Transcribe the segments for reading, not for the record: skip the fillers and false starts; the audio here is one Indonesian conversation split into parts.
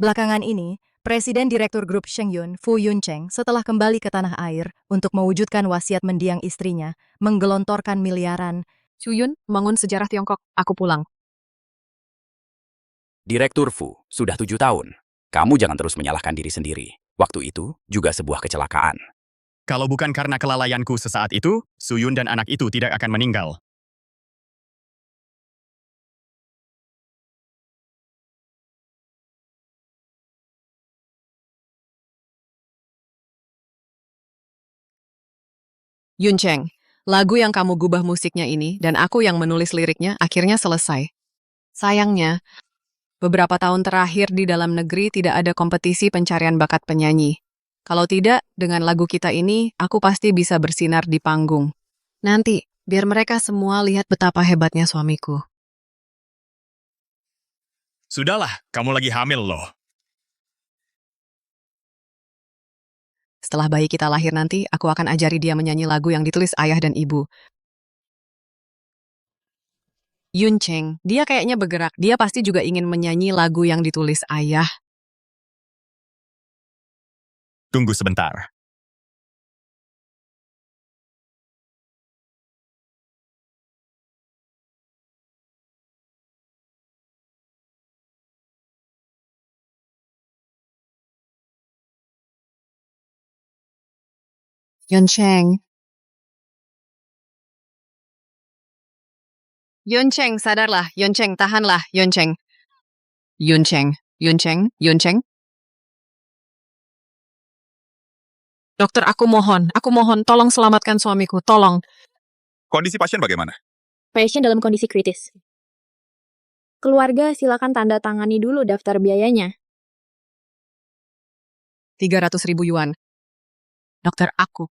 Belakangan ini, Presiden Direktur Grup Shengyun, Fu Yuncheng, setelah kembali ke tanah air untuk mewujudkan wasiat mendiang istrinya, menggelontorkan miliaran. Chuyun, membangun sejarah Tiongkok, aku pulang. Direktur Fu, sudah 7 tahun. Kamu jangan terus menyalahkan diri sendiri. Waktu itu juga sebuah kecelakaan. Kalau bukan karena kelalaianku sesaat itu, Suyun dan anak itu tidak akan meninggal. Yuncheng, lagu yang kamu gubah musiknya ini dan aku yang menulis liriknya akhirnya selesai. Sayangnya, beberapa tahun terakhir di dalam negeri tidak ada kompetisi pencarian bakat penyanyi. Kalau tidak, dengan lagu kita ini, aku pasti bisa bersinar di panggung. Nanti, biar mereka semua lihat betapa hebatnya suamiku. Sudahlah, kamu lagi hamil loh. Setelah bayi kita lahir nanti, aku akan ajari dia menyanyi lagu yang ditulis ayah dan ibu. Yuncheng, dia kayaknya bergerak. Dia pasti juga ingin menyanyi lagu yang ditulis ayah. Tunggu sebentar. Yuncheng. Yuncheng, sadarlah. Yuncheng, tahanlah. Yuncheng. Yuncheng. Yuncheng. Yuncheng. Dokter, aku mohon, tolong selamatkan suamiku, tolong. Kondisi pasien bagaimana? Pasien dalam kondisi kritis. Keluarga silakan tanda tangani dulu daftar biayanya. 300.000 yuan. Dokter, aku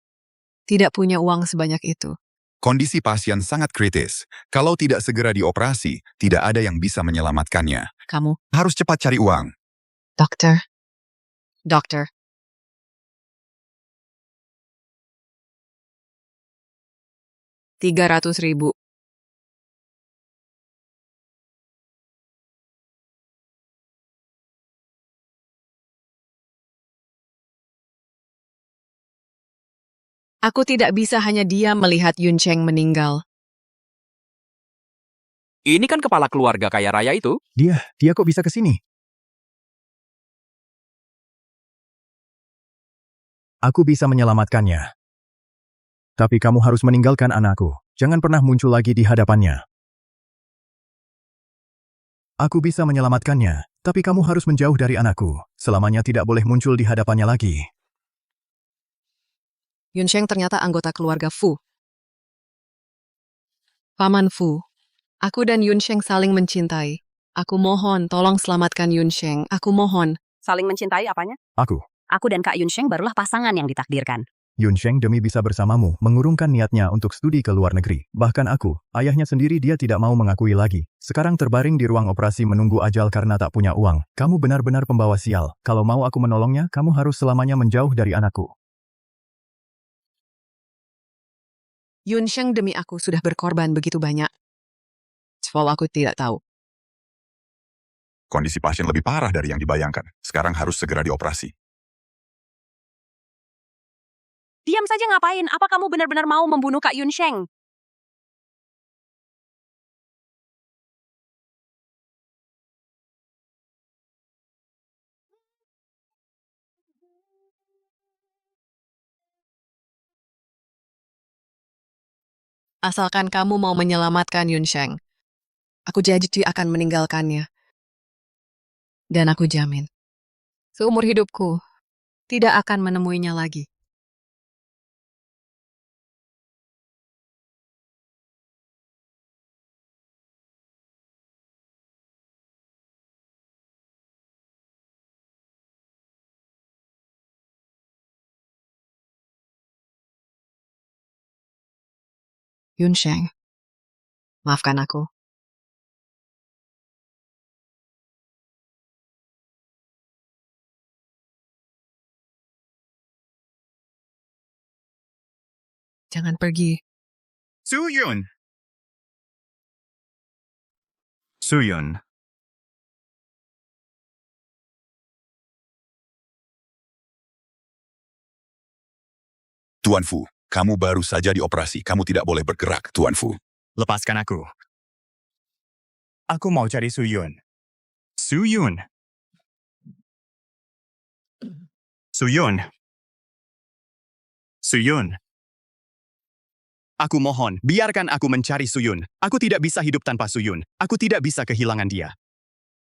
tidak punya uang sebanyak itu. Kondisi pasien sangat kritis. Kalau tidak segera dioperasi, tidak ada yang bisa menyelamatkannya. Kamu, Harus cepat cari uang. dokter. 300.000. Aku tidak bisa hanya diam melihat Yuncheng meninggal. Ini kan kepala keluarga kaya raya itu. Dia kok bisa ke sini? Aku bisa menyelamatkannya. Tapi kamu harus meninggalkan anakku. Jangan pernah muncul lagi di hadapannya. Aku bisa menyelamatkannya, tapi kamu harus menjauh dari anakku. Selamanya tidak boleh muncul di hadapannya lagi. Yuncheng ternyata anggota keluarga Fu. Paman Fu, aku dan Yuncheng saling mencintai. Aku mohon, tolong selamatkan Yuncheng. Aku mohon. Saling mencintai apanya? Aku, Aku dan Kak Yunsheng barulah pasangan yang ditakdirkan. Yuncheng demi bisa bersamamu, mengurungkan niatnya untuk studi ke luar negeri. Bahkan aku, ayahnya sendiri dia tidak mau mengakui lagi. Sekarang terbaring di ruang operasi menunggu ajal karena tak punya uang. Kamu benar-benar pembawa sial. Kalau mau aku menolongnya, kamu harus selamanya menjauh dari anakku. Yuncheng demi aku sudah berkorban begitu banyak. Walau aku tidak tahu. Kondisi pasien lebih parah dari yang dibayangkan. Sekarang harus segera dioperasi. Diam saja ngapain? Apa kamu benar-benar mau membunuh Kak Yunsheng? Asalkan kamu mau menyelamatkan Yuncheng, aku janji akan meninggalkannya. Dan aku jamin, seumur hidupku, tidak akan menemuinya lagi. Yuncheng, maafkan aku. Jangan pergi. Suyun! Suyun, Tuan Fu, kamu baru saja dioperasi. Kamu tidak boleh bergerak, Tuan Fu. Lepaskan aku. Aku mau cari Suyun. Suyun. Suyun. Suyun. Aku mohon, biarkan aku mencari Suyun. Aku tidak bisa hidup tanpa Suyun. Aku tidak bisa kehilangan dia.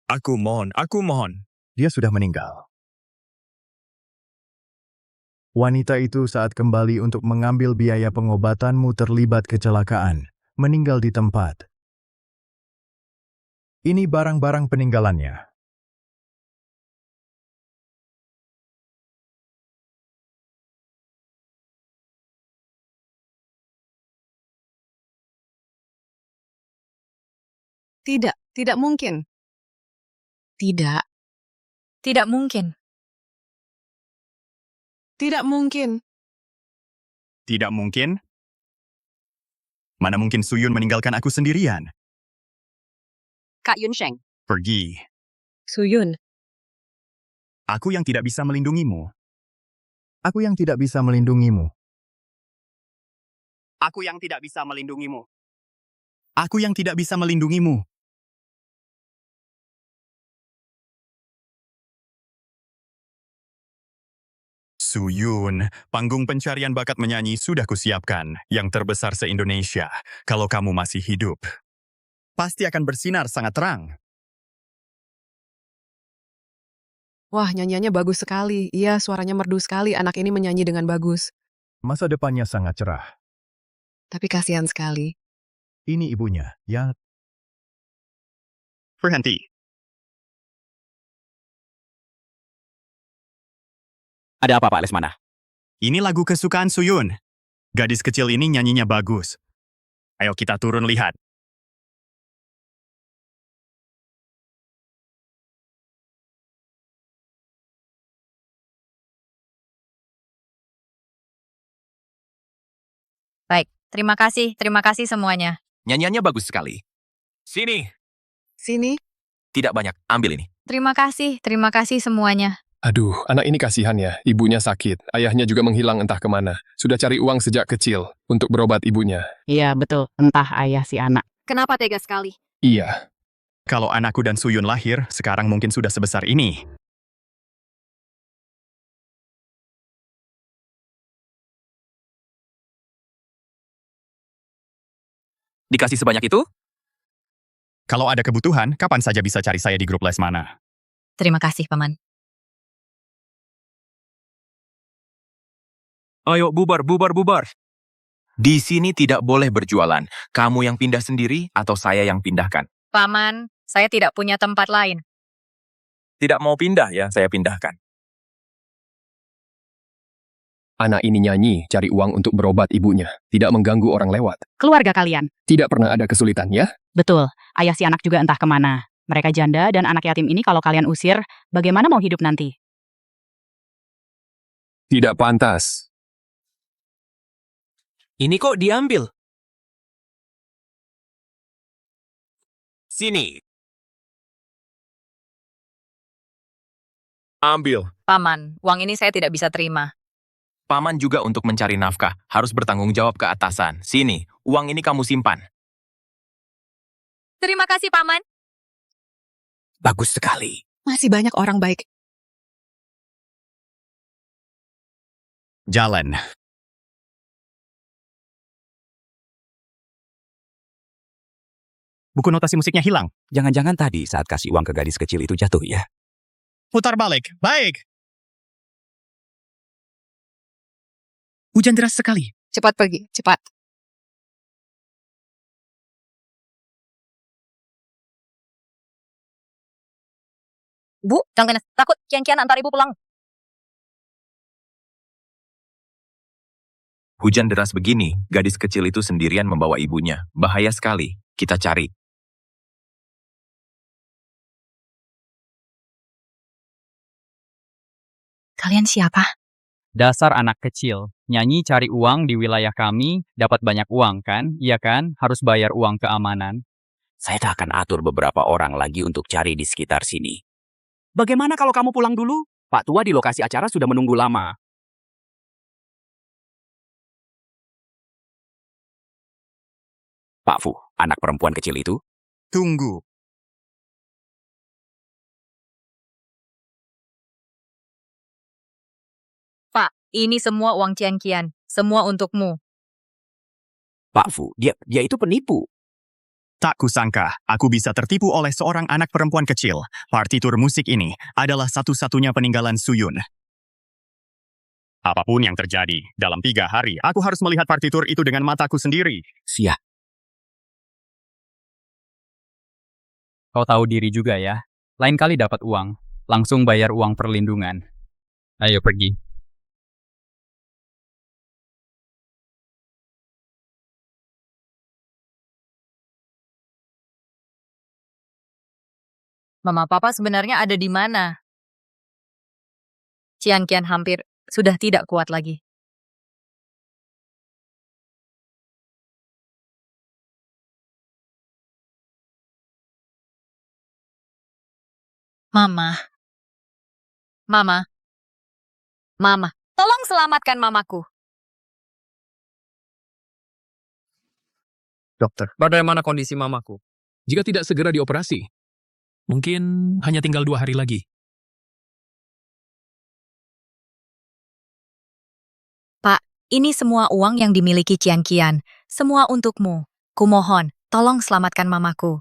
Aku mohon, aku mohon. Dia sudah meninggal. Wanita itu saat kembali untuk mengambil biaya pengobatanmu terlibat kecelakaan, meninggal di tempat. Ini barang-barang peninggalannya. Tidak, tidak mungkin. Tidak, Tidak mungkin. tidak mungkin. Tidak mungkin. Mana mungkin Suyun meninggalkan aku sendirian? Kak Yunsheng. Pergi. Suyun, Aku yang tidak bisa melindungimu. Aku yang tidak bisa melindungimu. Aku yang tidak bisa melindungimu. Aku yang tidak bisa melindungimu. Suyun, panggung pencarian bakat menyanyi sudah kusiapkan, yang terbesar se-Indonesia. Kalau kamu masih hidup, pasti akan bersinar sangat terang. wah nyanyiannya bagus sekali. Iya, suaranya merdu sekali. Anak ini menyanyi dengan bagus. Masa depannya sangat cerah. Tapi kasihan sekali. Ini ibunya, ya. Berhenti. Ada apa, Pak Lesmana? Ini lagu kesukaan Suyun. Gadis kecil ini nyanyinya bagus. Ayo kita turun lihat. Baik, terima kasih semuanya. Nyanyiannya bagus sekali. Sini. Sini, Tidak banyak, ambil ini. Terima kasih semuanya. Aduh, anak ini kasihan ya. Ibunya sakit. Ayahnya juga menghilang entah kemana. Sudah cari uang sejak kecil untuk berobat ibunya. Iya, betul. Entah ayah si anak. Kenapa tega sekali? Iya. Kalau anakku dan Suyun lahir, sekarang mungkin sudah sebesar ini. Dikasih sebanyak itu? Kalau ada kebutuhan, kapan saja bisa cari saya di grup Lesmana. Terima kasih, Paman. Ayo, bubar. Di sini tidak boleh berjualan. Kamu yang pindah sendiri atau saya yang pindahkan? Paman, saya tidak punya tempat lain. Tidak mau pindah ya, saya pindahkan. Anak ini nyanyi, cari uang untuk berobat ibunya. Tidak mengganggu orang lewat. Keluarga kalian. Tidak pernah ada kesulitan ya? Betul. Ayah si anak juga entah kemana. Mereka janda dan anak yatim ini kalau kalian usir, bagaimana mau hidup nanti? Tidak pantas. Ini kok diambil? Sini. Ambil. Paman, uang ini saya tidak bisa terima. Paman juga untuk mencari nafkah, harus bertanggung jawab ke atasan. Sini, uang ini kamu simpan. Terima kasih, Paman. Bagus sekali. masih banyak orang baik. Jalan. Buku notasi musiknya hilang. Jangan-jangan tadi saat kasih uang ke gadis kecil itu jatuh ya? Putar balik. Baik. Hujan deras sekali. Cepat pergi, cepat. Bu, jangan takut. Kian-kian antar ibu pulang. Hujan deras begini, gadis kecil itu sendirian membawa ibunya. Bahaya sekali. Kita cari. Kalian siapa? Dasar anak kecil. Nyanyi cari uang di wilayah kami, dapat banyak uang kan? Iya kan? Harus bayar uang keamanan. Saya tak akan atur beberapa orang lagi untuk cari di sekitar sini. Bagaimana kalau kamu pulang dulu? Pak Tua di lokasi acara sudah menunggu lama. Pak Fu, anak perempuan kecil itu? Tunggu. Pak, ini semua uang Cian Qian. Semua untukmu. Pak Fu, dia itu penipu. Tak kusangka, aku bisa tertipu oleh seorang anak perempuan kecil. Partitur musik ini adalah satu-satunya peninggalan Suyun. Apapun yang terjadi, dalam 3 hari, aku harus melihat partitur itu dengan mataku sendiri. Siap. Kau tahu diri juga ya. Lain kali dapat uang, langsung bayar uang perlindungan. Ayo pergi. Mama Papa sebenarnya ada di mana? Cian Qian hampir sudah tidak kuat lagi. Mama. Mama. Mama. Tolong selamatkan mamaku. Dokter. Bagaimana kondisi mamaku? Jika tidak segera dioperasi, mungkin hanya tinggal 2 hari lagi. Pak, ini semua uang yang dimiliki Cian Qian. Semua untukmu. Kumohon, tolong selamatkan mamaku.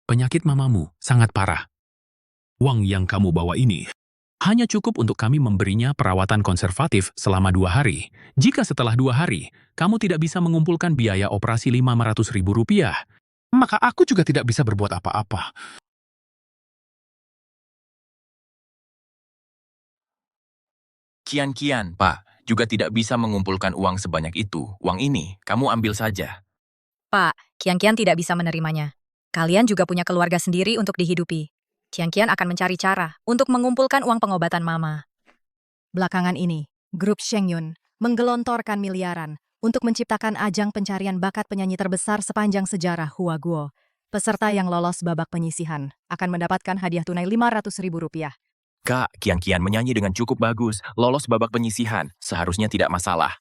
Penyakit mamamu sangat parah. Uang yang kamu bawa ini hanya cukup untuk kami memberinya perawatan konservatif selama 2 hari. Jika setelah 2 hari, kamu tidak bisa mengumpulkan biaya operasi Rp500.000, maka aku juga tidak bisa berbuat apa-apa. Kian, Pak, juga tidak bisa mengumpulkan uang sebanyak itu. Uang ini, kamu ambil saja. Pak, Cian Qian tidak bisa menerimanya. Kalian juga punya keluarga sendiri untuk dihidupi. Cian Qian akan mencari cara untuk mengumpulkan uang pengobatan mama. Belakangan ini, grup Shengyun menggelontorkan miliaran untuk menciptakan ajang pencarian bakat penyanyi terbesar sepanjang sejarah Hua Guo. Peserta yang lolos babak penyisihan akan mendapatkan hadiah tunai Rp500.000. Kak, Kian menyanyi dengan cukup bagus, lolos babak penyisihan, seharusnya tidak masalah.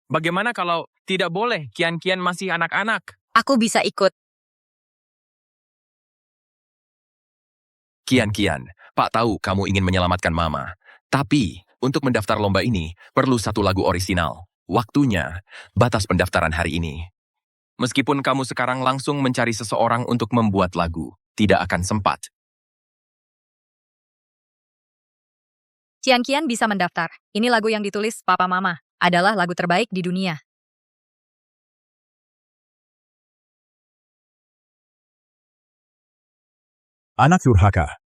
Bagaimana kalau tidak boleh, Kian masih anak-anak? Aku bisa ikut. Kian, Pak tahu kamu ingin menyelamatkan Mama. Tapi, untuk mendaftar lomba ini, perlu 1 lagu orisinal. Waktunya, batas pendaftaran hari ini. Meskipun kamu sekarang langsung mencari seseorang untuk membuat lagu, tidak akan sempat. Cian Qian bisa mendaftar. Ini lagu yang ditulis Papa Mama. Adalah lagu terbaik di dunia. Anak durhaka.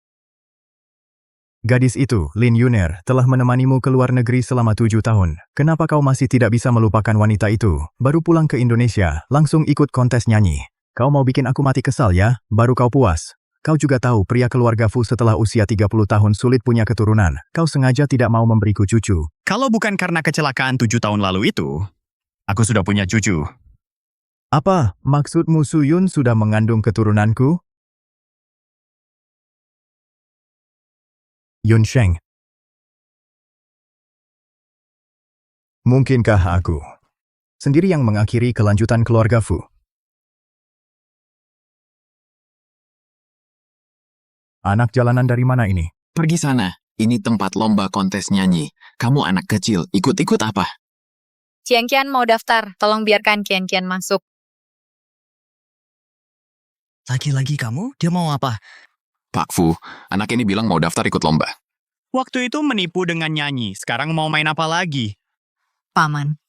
Gadis itu, Lin Yuner, telah menemanimu ke luar negeri selama 7 tahun. Kenapa kau masih tidak bisa melupakan wanita itu? Baru pulang ke Indonesia, langsung ikut kontes nyanyi. Kau mau bikin aku mati kesal ya? Baru kau puas. Kau juga tahu pria keluarga Fu setelah usia 30 tahun sulit punya keturunan. Kau sengaja tidak mau memberiku cucu. Kalau bukan karena kecelakaan 7 tahun lalu itu, aku sudah punya cucu. Apa, maksudmu Suyun sudah mengandung keturunanku? Yunsheng. Mungkinkah aku sendiri yang mengakhiri kelanjutan keluarga Fu? Anak jalanan dari mana ini? Pergi sana. Ini tempat lomba kontes nyanyi. Kamu anak kecil, ikut-ikut apa? Cian Qian mau daftar. Tolong biarkan Cian Qian masuk. Lagi-lagi kamu? Dia mau apa? Pak Fu, anak ini bilang mau daftar ikut lomba. Waktu itu menipu dengan nyanyi, sekarang mau main apa lagi? Paman.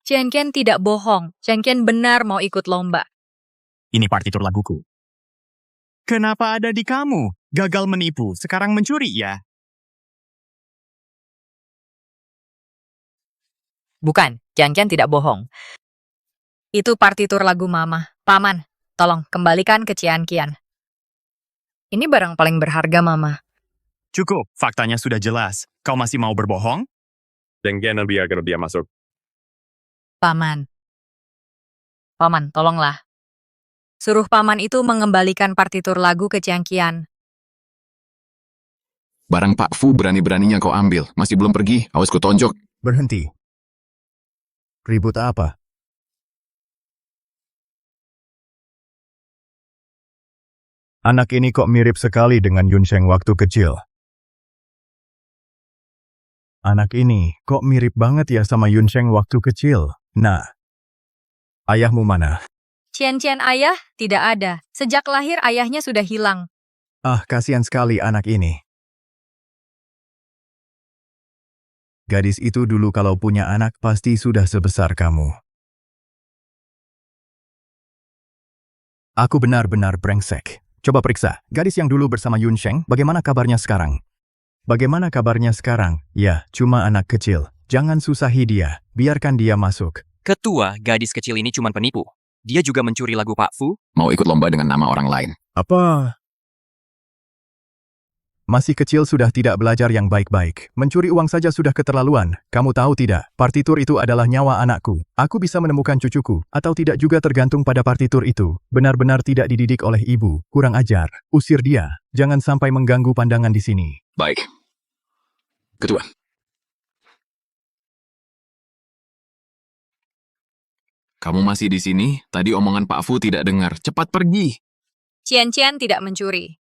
Cian Qian tidak bohong. Cian Qian benar mau ikut lomba. Ini partitur laguku. Kenapa ada di kamu? Gagal menipu, sekarang mencuri ya? Bukan, Cian Qian tidak bohong. Itu partitur lagu Mama. Paman, tolong kembalikan ke Cian Qian. Ini barang paling berharga, Mama. Cukup, faktanya sudah jelas. Kau masih mau berbohong? Dengkian biarkan dia masuk. Paman. Paman, tolonglah. Suruh paman itu mengembalikan partitur lagu ke Cian Qian. Barang Pak Fu berani-beraninya kau ambil. Masih belum pergi, awas ku tonjok. Berhenti. Ribut apa? Anak ini kok mirip sekali dengan Yunsheng waktu kecil. Anak ini kok mirip banget ya sama Yunsheng waktu kecil. Nah, ayahmu mana? Cian-cian ayah tidak ada. Sejak lahir ayahnya sudah hilang. Ah, kasihan sekali anak ini. Gadis itu dulu kalau punya anak pasti sudah sebesar kamu. Aku benar-benar brengsek. Coba periksa, gadis yang dulu bersama Yunsheng, bagaimana kabarnya sekarang? Bagaimana kabarnya sekarang? Ya, cuma anak kecil. Jangan susahi dia, biarkan dia masuk. Ketua, gadis kecil ini cuma penipu. Dia juga mencuri lagu Pak Fu. Mau ikut lomba dengan nama orang lain. Apa? Masih kecil sudah tidak belajar yang baik-baik. Mencuri uang saja sudah keterlaluan. Kamu tahu tidak, partitur itu adalah nyawa anakku. Aku bisa menemukan cucuku, atau tidak juga tergantung pada partitur itu. Benar-benar tidak dididik oleh ibu. Kurang ajar. Usir dia. Jangan sampai mengganggu pandangan di sini. Baik. Ketua. Kamu masih di sini? Tadi omongan Pak Fu tidak dengar. Cepat pergi. Cian-cian tidak mencuri.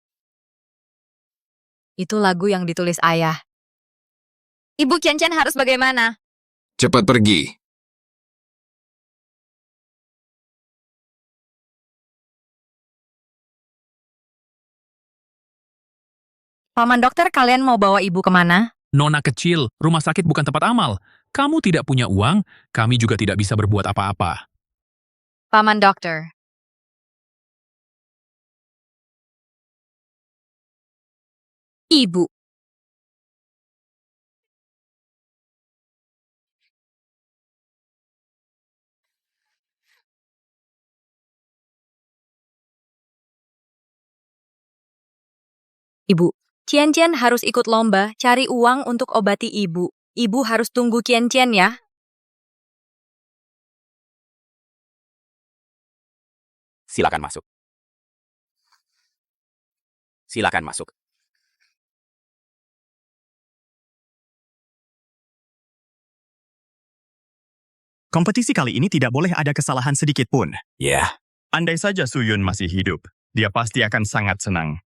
Itu lagu yang ditulis ayah. Ibu Cian-cian harus bagaimana? Cepat pergi. Paman dokter, kalian mau bawa ibu kemana? Nona kecil, rumah sakit bukan tempat amal. Kamu tidak punya uang, kami juga tidak bisa berbuat apa-apa. Paman dokter. Ibu. Ibu, Cian-cian harus ikut lomba cari uang untuk obati ibu. Ibu harus tunggu Cian-cian ya. Silakan masuk. Silakan masuk. Kompetisi kali ini tidak boleh ada kesalahan sedikit pun. Ya. Andai saja Suyun masih hidup, dia pasti akan sangat senang.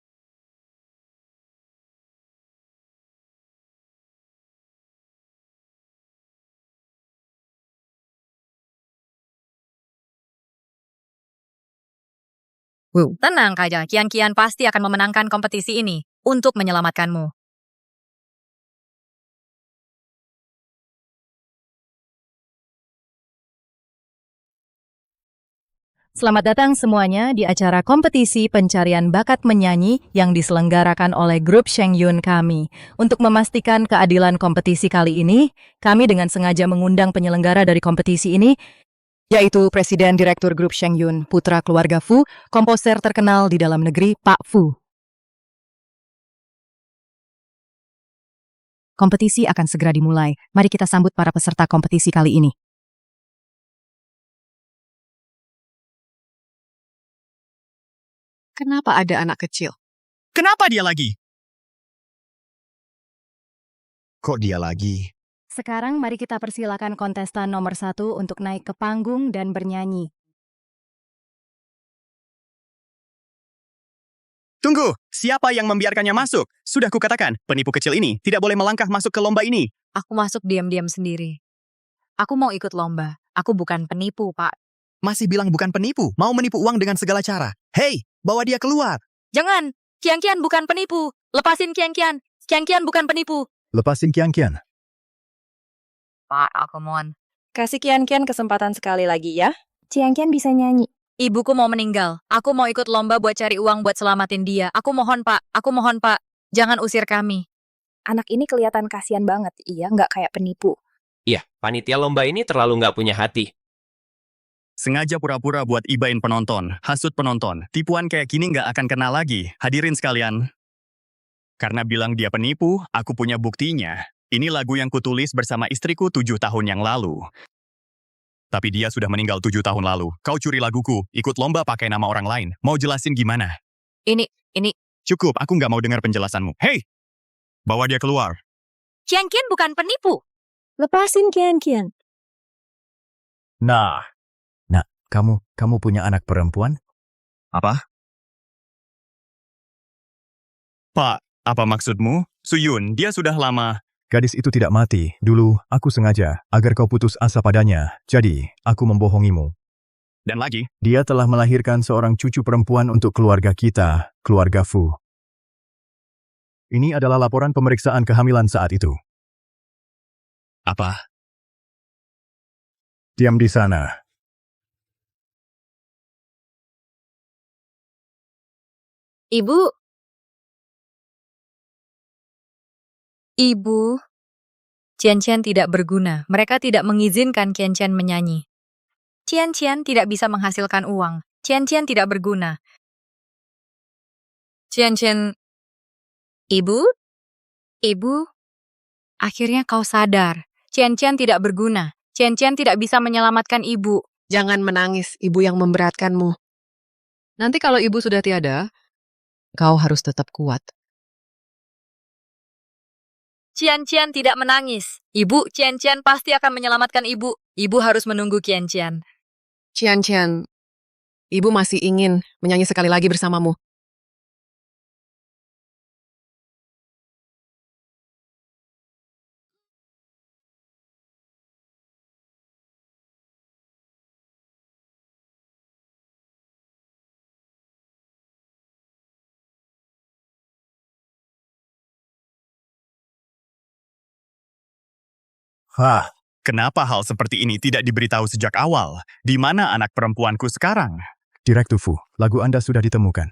Tenang saja, Kian-Kian pasti akan memenangkan kompetisi ini untuk menyelamatkanmu. Selamat datang semuanya di acara kompetisi pencarian bakat menyanyi yang diselenggarakan oleh grup Shengyun kami. Untuk memastikan keadilan kompetisi kali ini, kami dengan sengaja mengundang penyelenggara dari kompetisi ini, yaitu Presiden Direktur Grup Shengyun, putra keluarga Fu, komposer terkenal di dalam negeri, Pak Fu. Kompetisi akan segera dimulai. Mari kita sambut para peserta kompetisi kali ini. Kenapa ada anak kecil? Kenapa dia lagi? Kok dia lagi? Sekarang mari kita persilakan kontestan nomor 1 untuk naik ke panggung dan bernyanyi. Tunggu, siapa yang membiarkannya masuk? Sudah kukatakan, penipu kecil ini tidak boleh melangkah masuk ke lomba ini. Aku masuk diam-diam sendiri. Aku mau ikut lomba. Aku bukan penipu, Pak. Masih bilang bukan penipu, mau menipu uang dengan segala cara. Hei, bawa dia keluar. Jangan! Kian-Kian bukan penipu! Lepasin Kian-Kian! Kian-Kian bukan penipu! Lepasin Kian-Kian. Pak, aku mohon. Kasih Kian-Kian kesempatan sekali lagi ya. Cian-Kian bisa nyanyi. Ibuku mau meninggal. Aku mau ikut lomba buat cari uang buat selamatin dia. Aku mohon, Pak. Aku mohon, Pak. Jangan usir kami. Anak ini kelihatan kasihan banget, iya nggak kayak penipu. Iya, panitia lomba ini terlalu nggak punya hati. Sengaja pura-pura buat ibain penonton, hasut penonton. Tipuan kayak gini nggak akan kena lagi. Hadirin sekalian. Karena bilang dia penipu, aku punya buktinya. Ini lagu yang kutulis bersama istriku 7 tahun yang lalu. Tapi dia sudah meninggal 7 tahun lalu. Kau curi laguku, ikut lomba pakai nama orang lain. Mau jelasin gimana? Ini. Cukup, aku nggak mau dengar penjelasanmu. Hei! Bawa dia keluar. Kian-Kian bukan penipu. Lepasin Kian-Kian. Nah, kamu punya anak perempuan? Apa? Pak, apa maksudmu? Suyun, dia sudah lama. Gadis itu tidak mati. Dulu, aku sengaja, agar kau putus asa padanya. Jadi, aku membohongimu. Dan lagi? Dia telah melahirkan seorang cucu perempuan untuk keluarga kita, keluarga Fu. Ini adalah laporan pemeriksaan kehamilan saat itu. Apa? Diam di sana. Ibu. Ibu. Qian-Qian tidak berguna. Mereka tidak mengizinkan Qian-Qian menyanyi. Qian-Qian tidak bisa menghasilkan uang. Qian-Qian tidak berguna. Qian-Qian. Ibu? Ibu? Akhirnya kau sadar. Qian-Qian tidak berguna. Qian-Qian tidak bisa menyelamatkan ibu. Jangan menangis, ibu yang memberatkanmu. Nanti kalau ibu sudah tiada, kau harus tetap kuat. Qian-Qian tidak menangis. Ibu, Qian-Qian pasti akan menyelamatkan ibu. Ibu harus menunggu Qian-Qian. Qian-Qian, ibu masih ingin menyanyi sekali lagi bersamamu. Hah, kenapa hal seperti ini tidak diberitahu sejak awal? Di mana anak perempuanku sekarang? Direktur Fu, lagu Anda sudah ditemukan.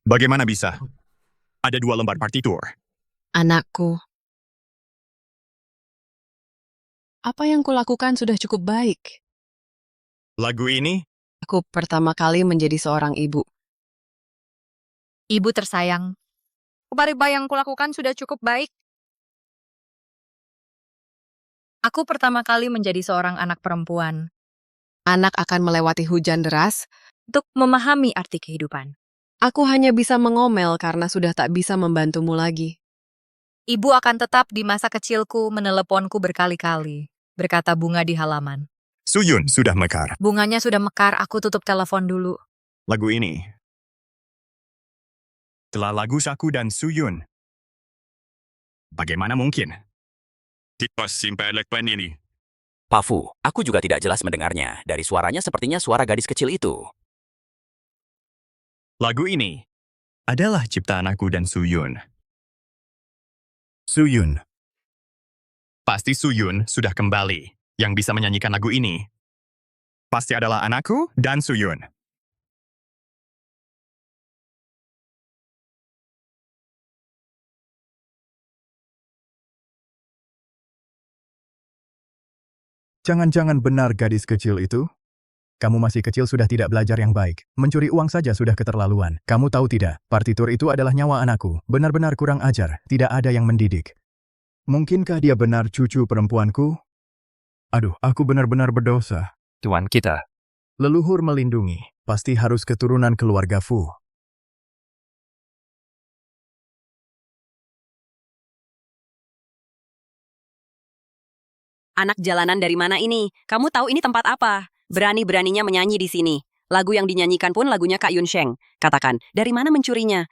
Bagaimana bisa? Ada 2 lembar partitur. Anakku, apa yang kulakukan sudah cukup baik. Lagu ini? Aku pertama kali menjadi seorang ibu. Ibu tersayang. Upah yang kulakukan sudah cukup baik. Aku pertama kali menjadi seorang anak perempuan. Anak akan melewati hujan deras untuk memahami arti kehidupan. Aku hanya bisa mengomel karena sudah tak bisa membantumu lagi. Ibu akan tetap di masa kecilku meneleponku berkali-kali, berkata bunga di halaman. Suyun sudah mekar. Bunganya sudah mekar, aku tutup telepon dulu. Lagu ini. Telah lagu Saku dan Suyun. Bagaimana mungkin? Tidak simpai lekpen ini. Pak Fu, aku juga tidak jelas mendengarnya. Dari suaranya sepertinya suara gadis kecil itu. Lagu ini adalah ciptaan aku dan Suyun. Suyun. Pasti Suyun sudah kembali. Yang bisa menyanyikan lagu ini pasti adalah anakku dan Suyun. Jangan-jangan benar gadis kecil itu? Kamu masih kecil sudah tidak belajar yang baik. Mencuri uang saja sudah keterlaluan. Kamu tahu tidak, partitur itu adalah nyawa anakku. Benar-benar kurang ajar, tidak ada yang mendidik. Mungkinkah dia benar cucu perempuanku? Aduh, aku benar-benar berdosa. Tuan kita. Leluhur melindungi, pasti harus keturunan keluarga Fu. Anak jalanan dari mana ini? Kamu tahu ini tempat apa? Berani-beraninya menyanyi di sini. Lagu yang dinyanyikan pun lagunya Kak Yun Sheng. Katakan, dari mana mencurinya?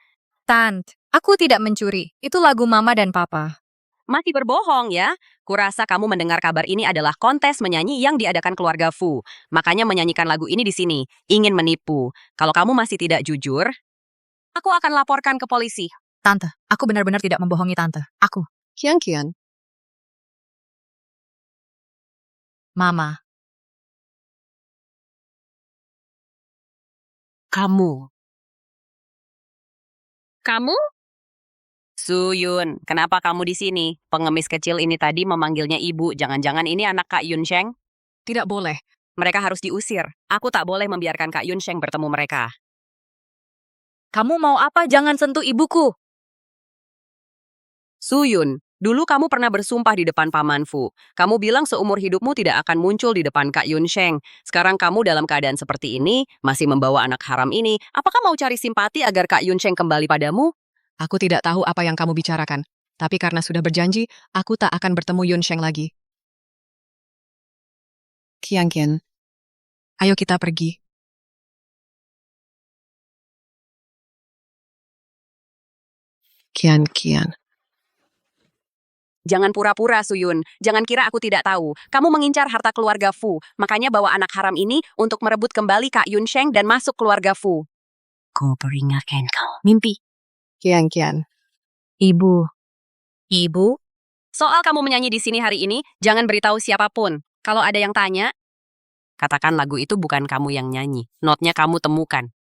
Tant, aku tidak mencuri. Itu lagu Mama dan Papa. Masih berbohong ya? Kurasa kamu mendengar kabar ini adalah kontes menyanyi yang diadakan keluarga Fu. Makanya menyanyikan lagu ini di sini. Ingin menipu. Kalau kamu masih tidak jujur, aku akan laporkan ke polisi. Tante, aku benar-benar tidak membohongi Tante. Aku. Qian-Qian. Mama. Kamu. Kamu? Suyun, kenapa kamu di sini? Pengemis kecil ini tadi memanggilnya ibu. Jangan-jangan ini anak Kak Yun Sheng? Tidak boleh. Mereka harus diusir. Aku tak boleh membiarkan Kak Yun Sheng bertemu mereka. Kamu mau apa? Jangan sentuh ibuku. Suyun, dulu kamu pernah bersumpah di depan Paman Fu. Kamu bilang seumur hidupmu tidak akan muncul di depan Kak Yun Sheng. Sekarang kamu dalam keadaan seperti ini, masih membawa anak haram ini. Apakah mau cari simpati agar Kak Yun Sheng kembali padamu? Aku tidak tahu apa yang kamu bicarakan. Tapi karena sudah berjanji, aku tak akan bertemu Yun Sheng lagi. Kian, ayo kita pergi. Kian. Jangan pura-pura, Suyun. Jangan kira aku tidak tahu. Kamu mengincar harta keluarga Fu. Makanya bawa anak haram ini untuk merebut kembali Kak Yun Sheng dan masuk keluarga Fu. Ku peringatkan kau. Mimpi. Kian. Ibu? Soal kamu menyanyi di sini hari ini, jangan beritahu siapapun. Kalau ada yang tanya, katakan lagu itu bukan kamu yang nyanyi. Notnya kamu temukan.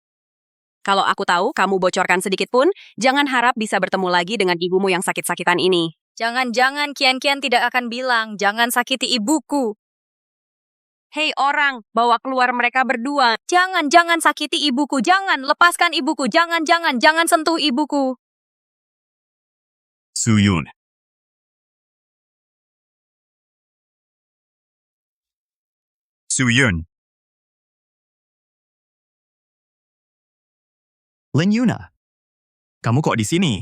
Kalau aku tahu kamu bocorkan sedikit pun, jangan harap bisa bertemu lagi dengan ibumu yang sakit-sakitan ini. Jangan, Kian tidak akan bilang. Jangan sakiti ibuku. Hei orang, bawa keluar mereka berdua. Jangan sakiti ibuku. Jangan, lepaskan ibuku. Jangan sentuh ibuku. Suyun. Lin Yuna, kamu kok di sini?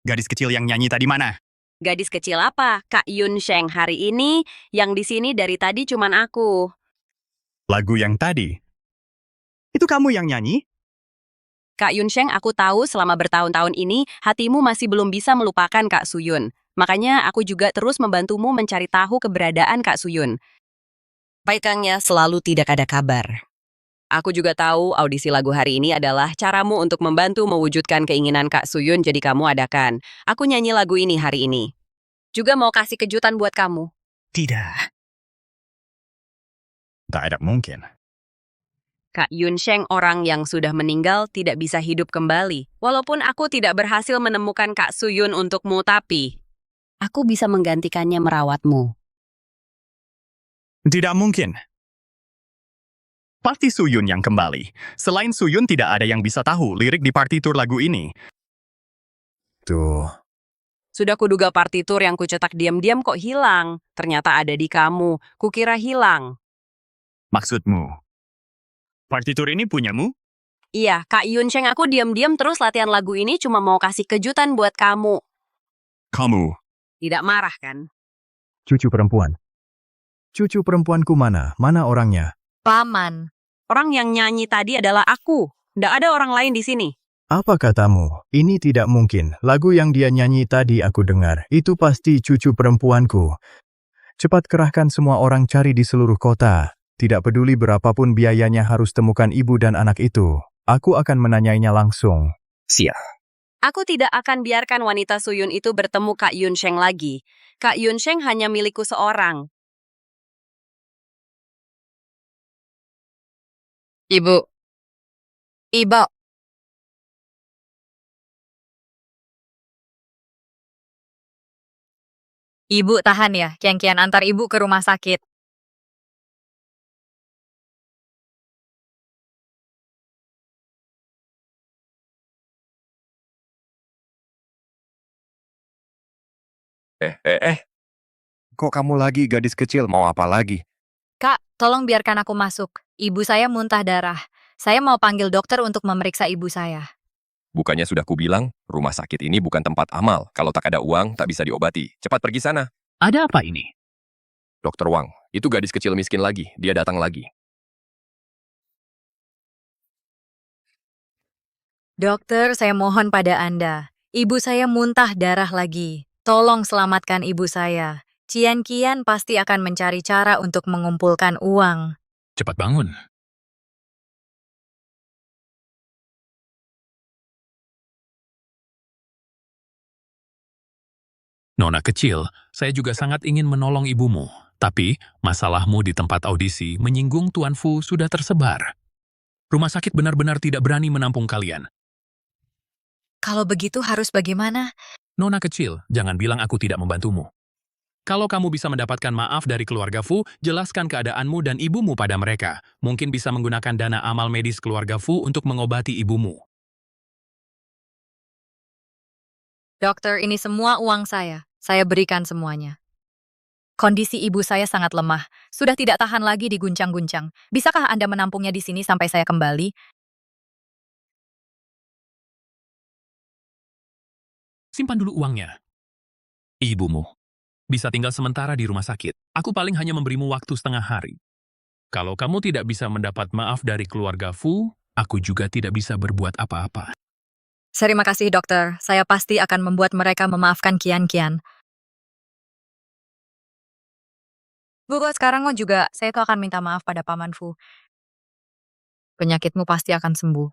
Gadis kecil yang nyanyi tadi mana? Gadis kecil apa? Kak Yun Sheng hari ini, yang di sini dari tadi cuman aku. Lagu yang tadi? Itu kamu yang nyanyi? Kak Yun Sheng, aku tahu selama bertahun-tahun ini, hatimu masih belum bisa melupakan Kak Suyun. Makanya aku juga terus membantumu mencari tahu keberadaan Kak Suyun. Baiknya selalu tidak ada kabar. Aku juga tahu audisi lagu hari ini adalah caramu untuk membantu mewujudkan keinginan Kak Suyun, jadi kamu adakan. Aku nyanyi lagu ini hari ini. Juga mau kasih kejutan buat kamu. Tidak. Tak ada mungkin. Kak Yun Sheng orang yang sudah meninggal tidak bisa hidup kembali. Walaupun aku tidak berhasil menemukan Kak Suyun untukmu, tapi aku bisa menggantikannya merawatmu. Tidak mungkin. Pasti Suyun yang kembali. Selain Suyun tidak ada yang bisa tahu lirik di partitur lagu ini. Tuh. Sudah kuduga partitur yang kucetak diam-diam kok hilang. Ternyata ada di kamu. Kukira hilang. Maksudmu? Partitur ini punyamu? Iya, Kak Yun Sheng, aku diam-diam terus latihan lagu ini cuma mau kasih kejutan buat kamu. Kamu? Tidak marah kan? Cucu perempuan. Cucu perempuanku mana? Mana orangnya? Paman. Orang yang nyanyi tadi adalah aku. Tidak ada orang lain di sini. Apa katamu? Ini tidak mungkin. Lagu yang dia nyanyi tadi aku dengar. Itu pasti cucu perempuanku. Cepat kerahkan semua orang cari di seluruh kota. Tidak peduli berapapun biayanya harus temukan ibu dan anak itu. Aku akan menanyainya langsung. Siap. Aku tidak akan biarkan wanita Suyun itu bertemu Kak Yun Sheng lagi. Kak Yun Sheng hanya milikku seorang. Ibu. Ibu tahan ya, Kian antar ibu ke rumah sakit. Kok kamu lagi gadis kecil, mau apa lagi? Kak, tolong biarkan aku masuk. Ibu saya muntah darah. Saya mau panggil dokter untuk memeriksa ibu saya. Bukannya sudah kubilang, rumah sakit ini bukan tempat amal. Kalau tak ada uang, tak bisa diobati. Cepat pergi sana. Ada apa ini? Dokter Wang, itu gadis kecil miskin lagi. Dia datang lagi. Dokter, saya mohon pada Anda. Ibu saya muntah darah lagi. Tolong selamatkan ibu saya. Kian pasti akan mencari cara untuk mengumpulkan uang. Cepat bangun. Nona kecil, saya juga sangat ingin menolong ibumu. Tapi, masalahmu di tempat audisi menyinggung Tuan Fu sudah tersebar. Rumah sakit benar-benar tidak berani menampung kalian. Kalau begitu harus bagaimana? Nona kecil, jangan bilang aku tidak membantumu. Kalau kamu bisa mendapatkan maaf dari keluarga Fu, jelaskan keadaanmu dan ibumu pada mereka. Mungkin bisa menggunakan dana amal medis keluarga Fu untuk mengobati ibumu. Dokter, ini semua uang saya. Saya berikan semuanya. Kondisi ibu saya sangat lemah. Sudah tidak tahan lagi diguncang-guncang. Bisakah Anda menampungnya di sini sampai saya kembali? Simpan dulu uangnya. Ibumu bisa tinggal sementara di rumah sakit. Aku paling hanya memberimu waktu setengah hari. Kalau kamu tidak bisa mendapat maaf dari keluarga Fu, aku juga tidak bisa berbuat apa-apa. Terima kasih, dokter. Saya pasti akan membuat mereka memaafkan Kian-Kian. Bu, sekarang juga saya tuh akan minta maaf pada Paman Fu. Penyakitmu pasti akan sembuh.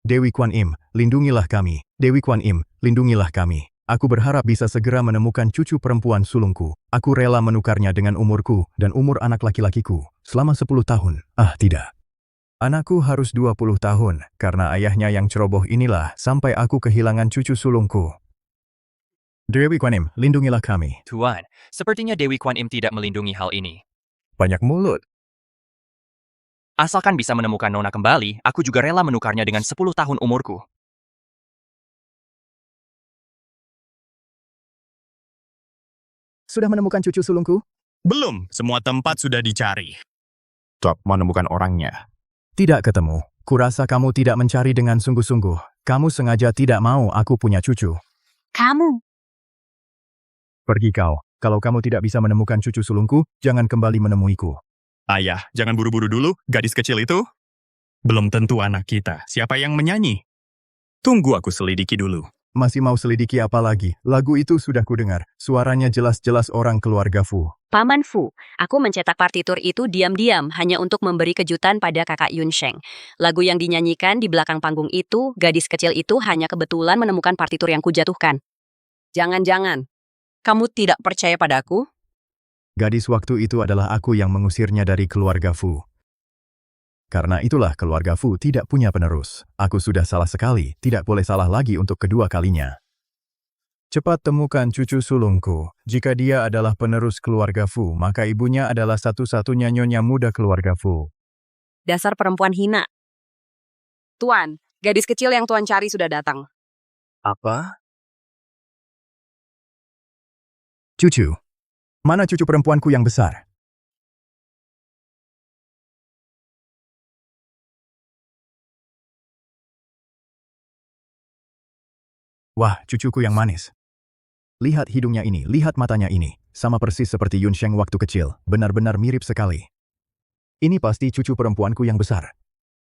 Dewi Kwan Im, lindungilah kami. Dewi Kwan Im, lindungilah kami. Aku berharap bisa segera menemukan cucu perempuan sulungku. Aku rela menukarnya dengan umurku dan umur anak laki-lakiku selama 10 tahun. Ah, tidak. Anakku harus 20 tahun, karena ayahnya yang ceroboh inilah sampai aku kehilangan cucu sulungku. Dewi Kwan Im, lindungilah kami. Tuan, sepertinya Dewi Kwan Im tidak melindungi hal ini. Banyak mulut. Asalkan bisa menemukan Nona kembali, aku juga rela menukarnya dengan 10 tahun umurku. Sudah menemukan cucu sulungku? Belum, semua tempat sudah dicari. Top menemukan orangnya. Tidak ketemu. Kurasa kamu tidak mencari dengan sungguh-sungguh. Kamu sengaja tidak mau aku punya cucu. Kamu. Pergi kau. Kalau kamu tidak bisa menemukan cucu sulungku, jangan kembali menemuiku. Ayah, jangan buru-buru dulu, gadis kecil itu. Belum tentu anak kita. Siapa yang menyanyi? Tunggu aku selidiki dulu. Masih mau selidiki apa lagi? Lagu itu sudah kudengar. Suaranya jelas-jelas orang keluarga Fu. Paman Fu, aku mencetak partitur itu diam-diam hanya untuk memberi kejutan pada kakak Yun Sheng. Lagu yang dinyanyikan di belakang panggung itu, gadis kecil itu hanya kebetulan menemukan partitur yang kujatuhkan. Jangan-jangan, kamu tidak percaya padaku? Gadis waktu itu adalah aku yang mengusirnya dari keluarga Fu. Karena itulah keluarga Fu tidak punya penerus. Aku sudah salah sekali, tidak boleh salah lagi untuk kedua kalinya. Cepat temukan cucu sulungku. Jika dia adalah penerus keluarga Fu, maka ibunya adalah satu-satunya nyonya muda keluarga Fu. Dasar perempuan hina. Tuan, gadis kecil yang Tuan cari sudah datang. Apa? Cucu. Mana cucu perempuanku yang besar? Wah, cucuku yang manis. Lihat hidungnya ini, lihat matanya ini. Sama persis seperti Yun Sheng waktu kecil. Benar-benar mirip sekali. Ini pasti cucu perempuanku yang besar.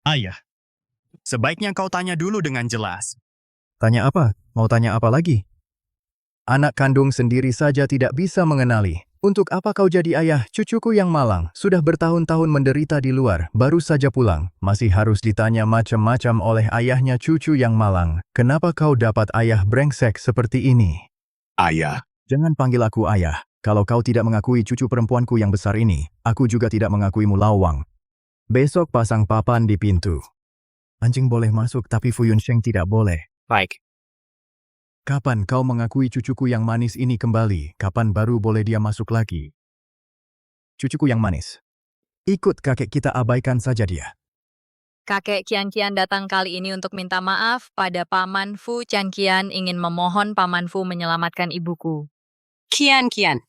Ayah, sebaiknya kau tanya dulu dengan jelas. Tanya apa? Mau tanya apa lagi? Anak kandung sendiri saja tidak bisa mengenali. Untuk apa kau jadi ayah? Cucuku yang malang, sudah bertahun-tahun menderita di luar, baru saja pulang. Masih harus ditanya macam-macam oleh ayahnya cucu yang malang. Kenapa kau dapat ayah brengsek seperti ini? Ayah. Jangan panggil aku ayah. Kalau kau tidak mengakui cucu perempuanku yang besar ini, aku juga tidak mengakuimu lawang. Besok pasang papan di pintu. Anjing boleh masuk tapi Fu Yun Sheng tidak boleh. Baik. Kapan kau mengakui cucuku yang manis ini kembali? Kapan baru boleh dia masuk lagi? Cucuku yang manis. Ikut kakek kita, abaikan saja dia. Kakek Kian-Kian datang kali ini untuk minta maaf pada Paman Fu. Kian-Kian ingin memohon Paman Fu menyelamatkan ibuku. Kian-Kian,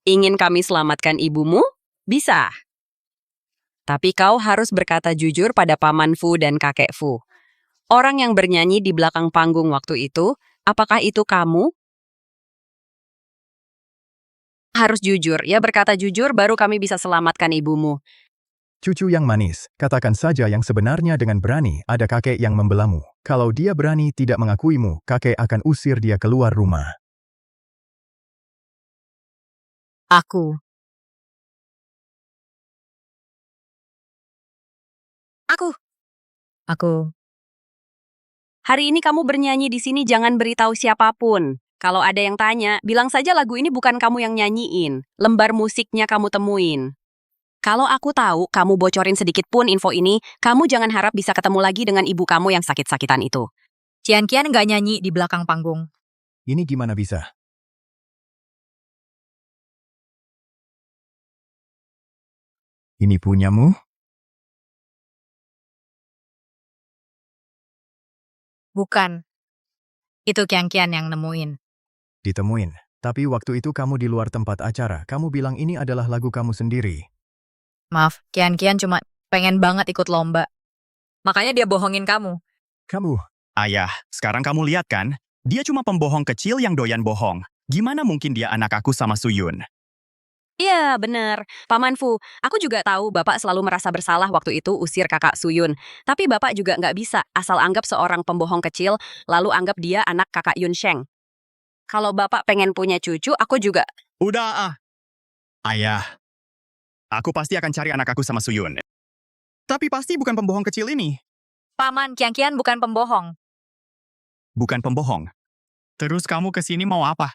ingin kami selamatkan ibumu? Bisa. Tapi kau harus berkata jujur pada Paman Fu dan kakek Fu. Orang yang bernyanyi di belakang panggung waktu itu, apakah itu kamu? Harus jujur, ya berkata jujur baru kami bisa selamatkan ibumu. Cucu yang manis, katakan saja yang sebenarnya dengan berani. Ada kakek yang membelamu. Kalau dia berani tidak mengakuimu, kakek akan usir dia keluar rumah. Aku. Hari ini kamu bernyanyi di sini jangan beritahu siapapun. Kalau ada yang tanya, bilang saja lagu ini bukan kamu yang nyanyiin. Lembar musiknya kamu temuin. Kalau aku tahu kamu bocorin sedikit pun info ini, kamu jangan harap bisa ketemu lagi dengan ibu kamu yang sakit-sakitan itu. Kian-Kian nggak nyanyi di belakang panggung. Ini gimana bisa? Ini punyamu? Bukan. Itu Kian-Kian yang nemuin. Ditemuin. Tapi waktu itu kamu di luar tempat acara. Kamu bilang ini adalah lagu kamu sendiri. Maaf, Kian-Kian cuma pengen banget ikut lomba. Makanya dia bohongin kamu. Kamu, ayah, sekarang kamu lihat kan? Dia cuma pembohong kecil yang doyan bohong. Gimana mungkin dia anak aku sama Suyun? Iya, benar. Paman Fu, aku juga tahu Bapak selalu merasa bersalah waktu itu usir kakak Suyun. Tapi Bapak juga nggak bisa asal anggap seorang pembohong kecil, lalu anggap dia anak kakak Yun Sheng. Kalau Bapak pengen punya cucu, aku juga. Udah ah. Ayah, aku pasti akan cari anak aku sama Suyun. Tapi pasti bukan pembohong kecil ini. Paman, Kian bukan pembohong. Bukan pembohong. Terus kamu kesini mau apa?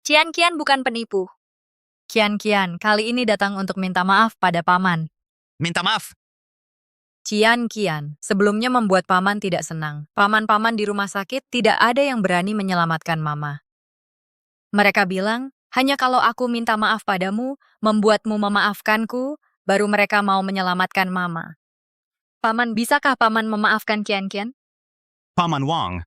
Kian bukan penipu. Kian, kali ini datang untuk minta maaf pada Paman. Minta maaf? Kian, sebelumnya membuat Paman tidak senang. Paman-paman di rumah sakit tidak ada yang berani menyelamatkan Mama. Mereka bilang, hanya kalau aku minta maaf padamu, membuatmu memaafkanku, baru mereka mau menyelamatkan Mama. Paman, bisakah Paman memaafkan Kian? Paman Wang,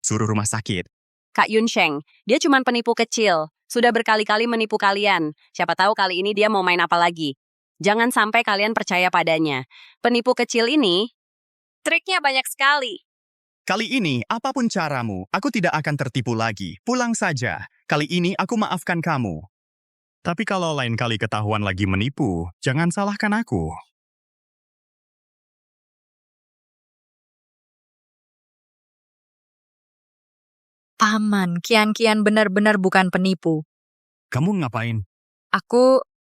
suruh rumah sakit. Kak Yun Sheng, dia cuma penipu kecil. Sudah berkali-kali menipu kalian. Siapa tahu kali ini dia mau main apa lagi. Jangan sampai kalian percaya padanya. Penipu kecil ini, triknya banyak sekali. Kali ini, apapun caramu, aku tidak akan tertipu lagi. Pulang saja. Kali ini aku maafkan kamu. Tapi kalau lain kali ketahuan lagi menipu, jangan salahkan aku. Paman, Kian benar-benar bukan penipu. Kamu ngapain?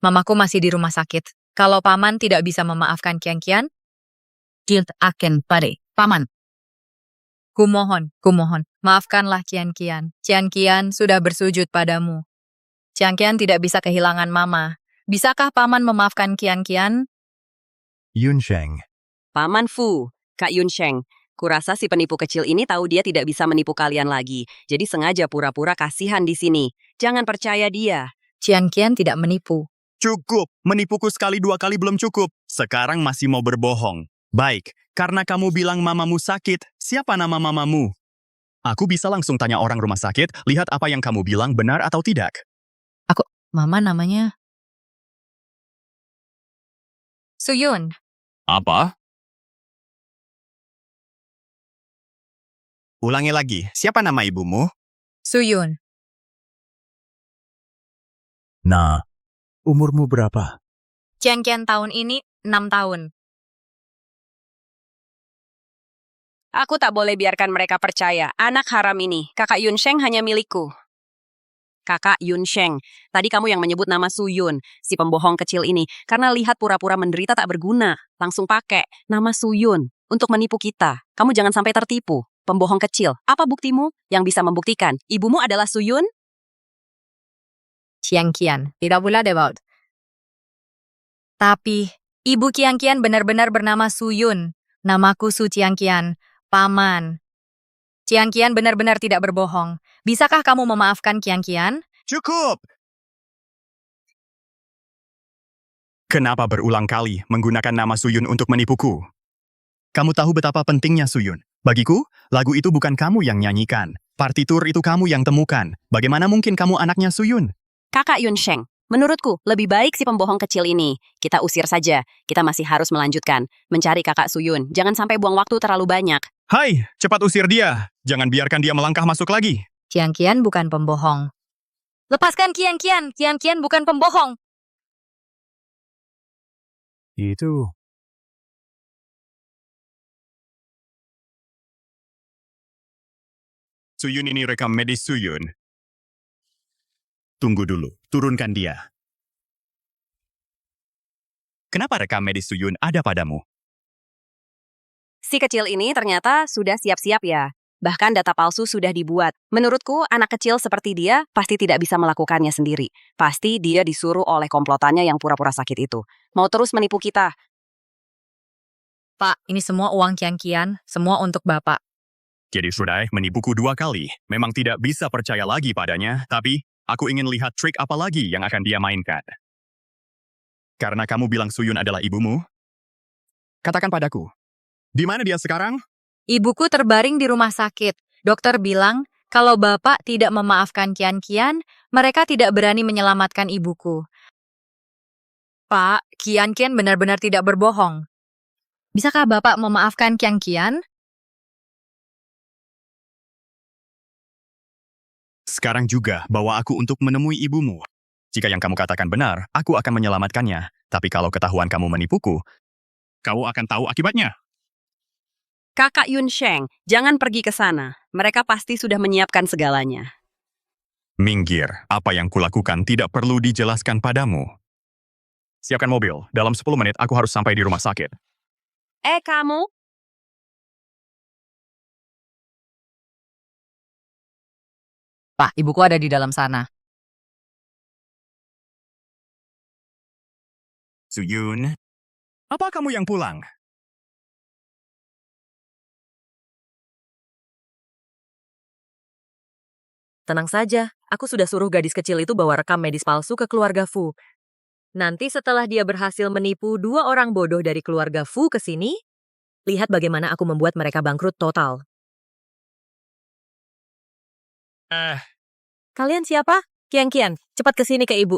Mamaku masih di rumah sakit. Kalau Paman tidak bisa memaafkan Kian, Jilt akan pade. Paman. Kumohon, maafkanlah Kian. Kian sudah bersujud padamu. Kian tidak bisa kehilangan Mama. Bisakah Paman memaafkan Kian? Yun Sheng. Paman Fu, Kak Yun Sheng. Kurasa si penipu kecil ini tahu dia tidak bisa menipu kalian lagi. Jadi sengaja pura-pura kasihan di sini. Jangan percaya dia. Kian tidak menipu. Cukup, menipuku sekali dua kali belum cukup. Sekarang masih mau berbohong. Baik, karena kamu bilang mamamu sakit, siapa nama mamamu? Aku bisa langsung tanya orang rumah sakit, lihat apa yang kamu bilang benar atau tidak. Mama namanya Suyun. Apa? Ulangi lagi, siapa nama ibumu? Suyun. Nah, umurmu berapa? Kian tahun ini 6 tahun. Aku tak boleh biarkan mereka percaya. Anak haram ini, kakak Yun Sheng hanya milikku. Kakak Yun Sheng, tadi kamu yang menyebut nama Suyun, si pembohong kecil ini, karena lihat pura-pura menderita tak berguna. Langsung pakai nama Suyun untuk menipu kita. Kamu jangan sampai tertipu. Pembohong kecil, apa buktimu yang bisa membuktikan ibumu adalah Suyun? Kian, tidak boleh debat. Tapi, ibu Kian benar-benar bernama Suyun. Namaku Su Kian, Paman. Kian benar-benar tidak berbohong. Bisakah kamu memaafkan Kian? Cukup! Kenapa berulang kali menggunakan nama Suyun untuk menipuku? Kamu tahu betapa pentingnya Suyun. Bagiku, lagu itu bukan kamu yang nyanyikan. Partitur itu kamu yang temukan. Bagaimana mungkin kamu anaknya Suyun? Kakak Yun Sheng, menurutku lebih baik si pembohong kecil ini. Kita usir saja. Kita masih harus melanjutkan. Mencari kakak Suyun. Jangan sampai buang waktu terlalu banyak. Hai, cepat usir dia. Jangan biarkan dia melangkah masuk lagi. Kian bukan pembohong. Lepaskan Kian. Kian bukan pembohong. Itu. Suyun ini rekam medis Suyun. Tunggu dulu, turunkan dia. Kenapa rekam medis Suyun ada padamu? Si kecil ini ternyata sudah siap-siap ya. Bahkan data palsu sudah dibuat. Menurutku, anak kecil seperti dia pasti tidak bisa melakukannya sendiri. Pasti dia disuruh oleh komplotannya yang pura-pura sakit itu. Mau terus menipu kita. Pak, ini semua uang Kian, semua untuk Bapak. Jadi sudah menipuku 2 kali. Memang tidak bisa percaya lagi padanya, tapi aku ingin lihat trik apa lagi yang akan dia mainkan. Karena kamu bilang Suyun adalah ibumu, katakan padaku, di mana dia sekarang? Ibuku terbaring di rumah sakit. Dokter bilang, kalau Bapak tidak memaafkan Kian, mereka tidak berani menyelamatkan ibuku. Pak, Kian benar-benar tidak berbohong. Bisakah Bapak memaafkan Kian Kian? Sekarang juga bawa aku untuk menemui ibumu. Jika yang kamu katakan benar, aku akan menyelamatkannya. Tapi kalau ketahuan kamu menipuku, kamu akan tahu akibatnya. Kakak Yun Sheng, jangan pergi ke sana. Mereka pasti sudah menyiapkan segalanya. Minggir, apa yang kulakukan tidak perlu dijelaskan padamu. Siapkan mobil, dalam 10 menit aku harus sampai di rumah sakit. Kamu? Pak, ibuku ada di dalam sana. Suyun, apa kamu yang pulang? Tenang saja, aku sudah suruh gadis kecil itu bawa rekam medis palsu ke keluarga Fu. Nanti setelah dia berhasil menipu 2 orang bodoh dari keluarga Fu ke sini, lihat bagaimana aku membuat mereka bangkrut total. Kalian siapa? Kian Kian, cepat ke sini ke ibu.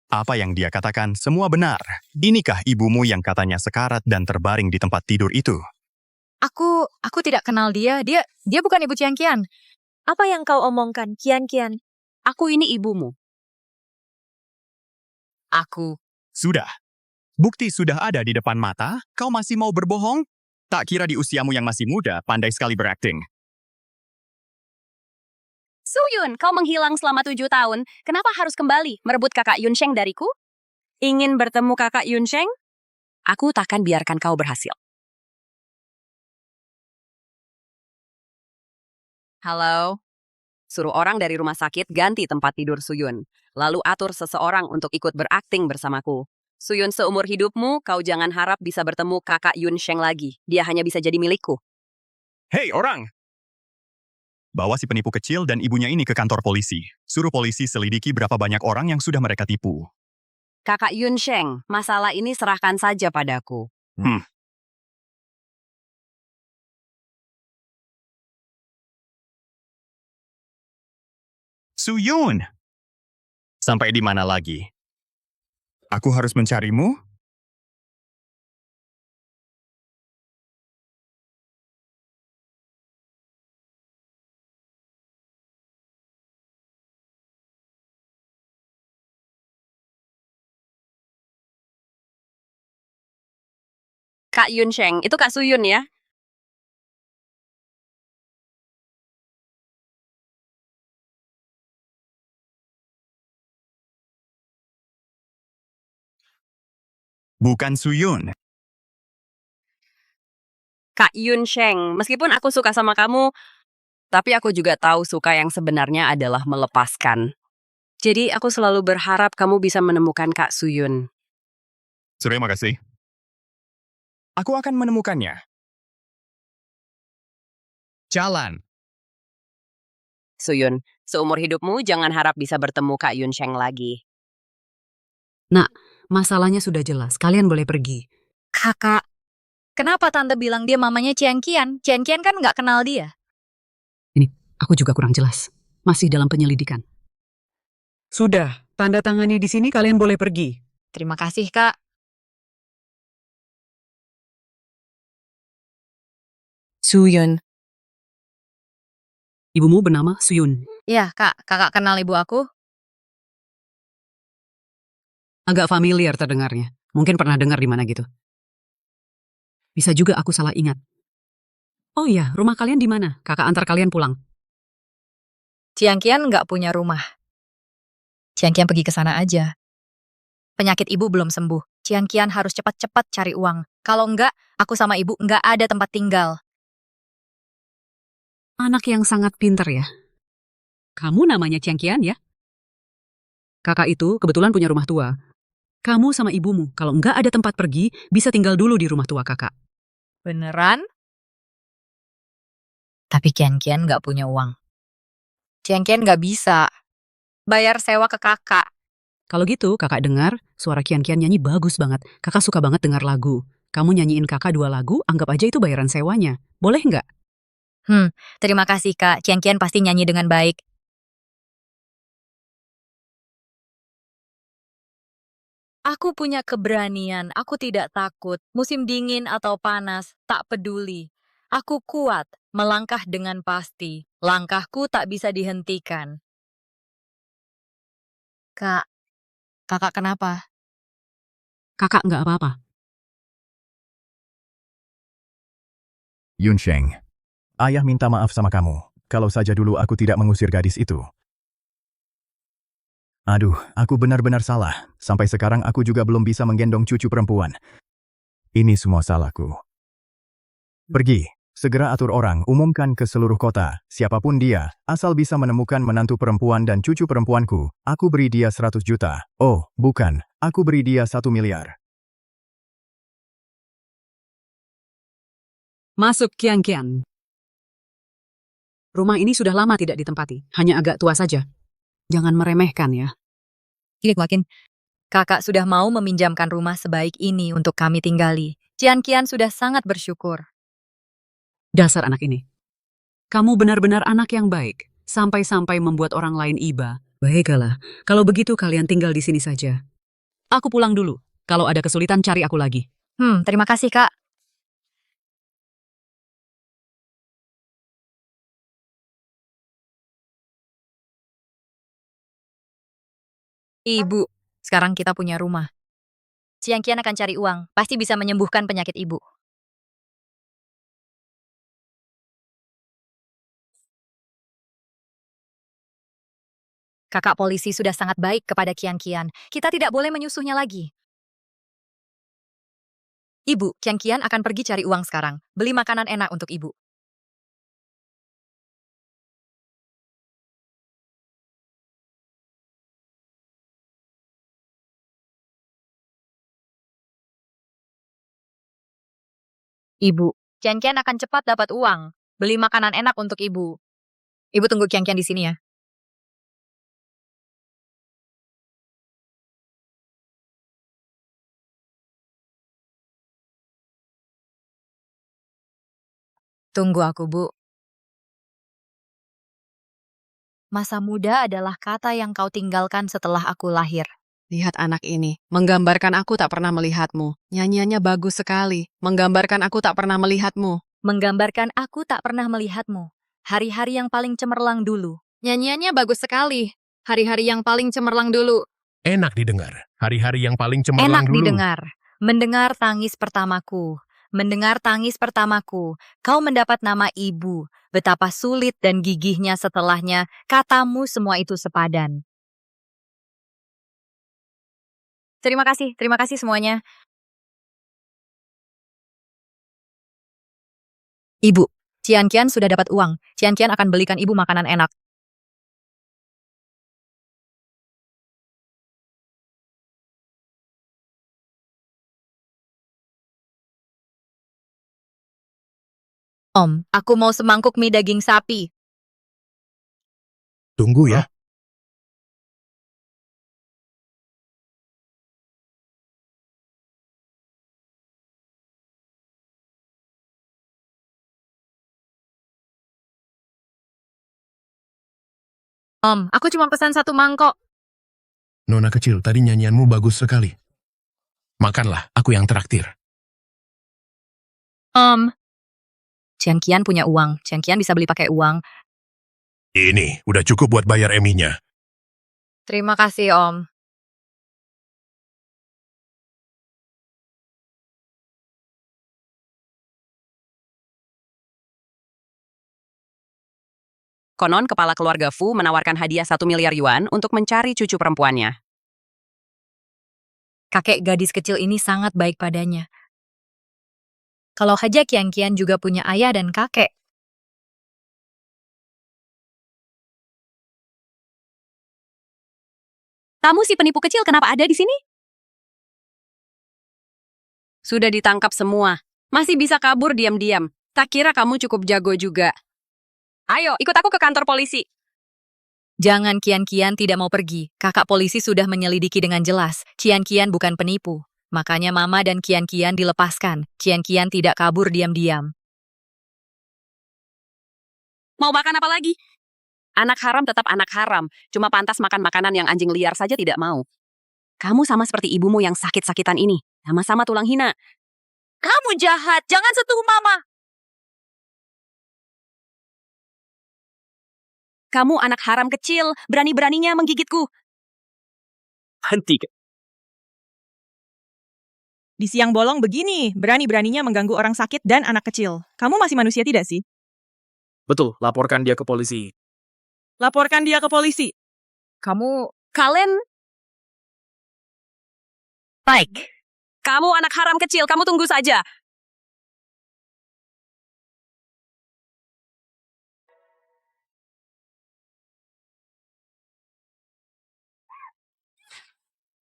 Apa yang dia katakan semua benar. Inikah ibumu yang katanya sekarat dan terbaring di tempat tidur itu? Aku tidak kenal dia. Dia bukan ibu Kian Kian. Apa yang kau omongkan, Kian Kian? Aku ini ibumu. Sudah. Bukti sudah ada di depan mata, kau masih mau berbohong? Tak kira di usiamu yang masih muda, pandai sekali berakting. Suyun, kau menghilang selama 7 tahun. Kenapa harus kembali merebut kakak Yun Sheng dariku? Ingin bertemu kakak Yun Sheng? Aku takkan biarkan kau berhasil. Halo? Suruh orang dari rumah sakit ganti tempat tidur Suyun. Lalu atur seseorang untuk ikut berakting bersamaku. Suyun, seumur hidupmu, kau jangan harap bisa bertemu kakak Yun Sheng lagi. Dia hanya bisa jadi milikku. Hei orang! Bawa si penipu kecil dan ibunya ini ke kantor polisi. Suruh polisi selidiki berapa banyak orang yang sudah mereka tipu. Kakak Yun Sheng, masalah ini serahkan saja padaku. Suyun! Sampai di mana lagi? Aku harus mencarimu? Kak Yun Sheng, itu Kak Suyun ya? Bukan Suyun. Kak Yun Sheng, meskipun aku suka sama kamu, tapi aku juga tahu suka yang sebenarnya adalah melepaskan. Jadi aku selalu berharap kamu bisa menemukan Kak Suyun. Terima kasih. Aku akan menemukannya. Jalan. Suyun, seumur hidupmu jangan harap bisa bertemu Kak Yun Sheng lagi. Nak, masalahnya sudah jelas. Kalian boleh pergi. Kakak, kenapa Tante bilang dia mamanya Kian Kian? Kian Kian kan nggak kenal dia. Aku juga kurang jelas. Masih dalam penyelidikan. Sudah, tanda tangani di sini kalian boleh pergi. Terima kasih, Kak. Suyun. Ibumu bernama Suyun. Iya, Kak. Kakak kenal ibu aku? Agak familiar terdengarnya. Mungkin pernah dengar di mana gitu. Bisa juga aku salah ingat. Oh iya, rumah kalian di mana? Kakak antar kalian pulang. Kian Kian nggak punya rumah. Kian Kian pergi ke sana aja. Penyakit ibu belum sembuh. Kian Kian harus cepat-cepat cari uang. Kalau enggak, aku sama ibu nggak ada tempat tinggal. Anak yang sangat pintar ya. Kamu namanya Kian Kian ya? Kakak itu kebetulan punya rumah tua. Kamu sama ibumu, kalau nggak ada tempat pergi, bisa tinggal dulu di rumah tua kakak. Beneran? Tapi Kian Kian nggak punya uang. Kian Kian nggak bisa bayar sewa ke kakak. Kalau gitu, kakak dengar suara Kian Kian nyanyi bagus banget. Kakak suka banget dengar lagu. Kamu nyanyiin kakak 2 lagu, anggap aja itu bayaran sewanya. Boleh nggak? Terima kasih, Kak. Kian Kian pasti nyanyi dengan baik. Aku punya keberanian, aku tidak takut. Musim dingin atau panas, tak peduli. Aku kuat, melangkah dengan pasti. Langkahku tak bisa dihentikan. Kak, kakak kenapa? Kakak nggak apa-apa. Yunsheng, ayah minta maaf sama kamu. Kalau saja dulu aku tidak mengusir gadis itu. Aduh, aku benar-benar salah. Sampai sekarang aku juga belum bisa menggendong cucu perempuan. Ini semua salahku. Pergi, segera atur orang, umumkan ke seluruh kota. Siapapun dia, asal bisa menemukan menantu perempuan dan cucu perempuanku, aku beri dia 100 juta. Oh, bukan, aku beri dia 1 miliar. Masuk, Kian. Rumah ini sudah lama tidak ditempati, hanya agak tua saja. Jangan meremehkan ya. Ini makin. Kakak sudah mau meminjamkan rumah sebaik ini untuk kami tinggali. Kian sudah sangat bersyukur. Dasar anak ini. Kamu benar-benar anak yang baik, sampai-sampai membuat orang lain iba. Baiklah, kalau begitu kalian tinggal di sini saja. Aku pulang dulu. Kalau ada kesulitan cari aku lagi. Terima kasih, Kak. Ibu, sekarang kita punya rumah. Kian akan cari uang, pasti bisa menyembuhkan penyakit ibu. Kakak polisi sudah sangat baik kepada Kian. Kita tidak boleh menyusuhnya lagi. Ibu, Kian akan pergi cari uang sekarang. Beli makanan enak untuk ibu. Ibu, Kian akan cepat dapat uang. Beli makanan enak untuk ibu. Ibu tunggu Kian di sini ya. Tunggu aku, Bu. Masa muda adalah kata yang kau tinggalkan setelah aku lahir. Lihat anak ini, menggambarkan aku tak pernah melihatmu. Nyanyiannya bagus sekali. Menggambarkan aku tak pernah melihatmu. Menggambarkan aku tak pernah melihatmu. Hari-hari yang paling cemerlang dulu. Nyanyiannya bagus sekali. Hari-hari yang paling cemerlang dulu. Enak didengar. Hari-hari yang paling cemerlang Enak dulu. didengar. Mendengar tangis pertamaku. Mendengar tangis pertamaku. Kau mendapat nama ibu. Betapa sulit dan gigihnya setelahnya. Katamu semua itu sepadan. Terima kasih semuanya. Ibu, Kian sudah dapat uang. Kian akan belikan ibu makanan enak. Om, aku mau semangkuk mie daging sapi. Tunggu ya. Om, aku cuma pesan 1 mangkok. Nona kecil, tadi nyanyianmu bagus sekali. Makanlah, aku yang traktir. Om. Kian punya uang. Kian bisa beli pakai uang. Ini, udah cukup buat bayar Eminya. Terima kasih, Om. Konon kepala keluarga Fu menawarkan hadiah 1 miliar yuan untuk mencari cucu perempuannya. Kakek gadis kecil ini sangat baik padanya. Kalau saja Kian juga punya ayah dan kakek. Kamu si penipu kecil kenapa ada di sini? Sudah ditangkap semua. Masih bisa kabur diam-diam. Tak kira kamu cukup jago juga. Ayo, ikut aku ke kantor polisi. Jangan Kian tidak mau pergi. Kakak polisi sudah menyelidiki dengan jelas. Kian bukan penipu. Makanya Mama dan Kian dilepaskan. Kian tidak kabur diam-diam. Mau makan apa lagi? Anak haram tetap anak haram. Cuma pantas makan makanan yang anjing liar saja tidak mau. Kamu sama seperti ibumu yang sakit-sakitan ini. Sama-sama tulang hina. Kamu jahat, jangan sentuh Mama. Kamu anak haram kecil, berani-beraninya menggigitku. Hentikan. Di siang bolong begini, berani-beraninya mengganggu orang sakit dan anak kecil. Kamu masih manusia tidak sih? Betul, laporkan dia ke polisi. Laporkan dia ke polisi. Kalian... Baik. Kamu anak haram kecil, kamu tunggu saja.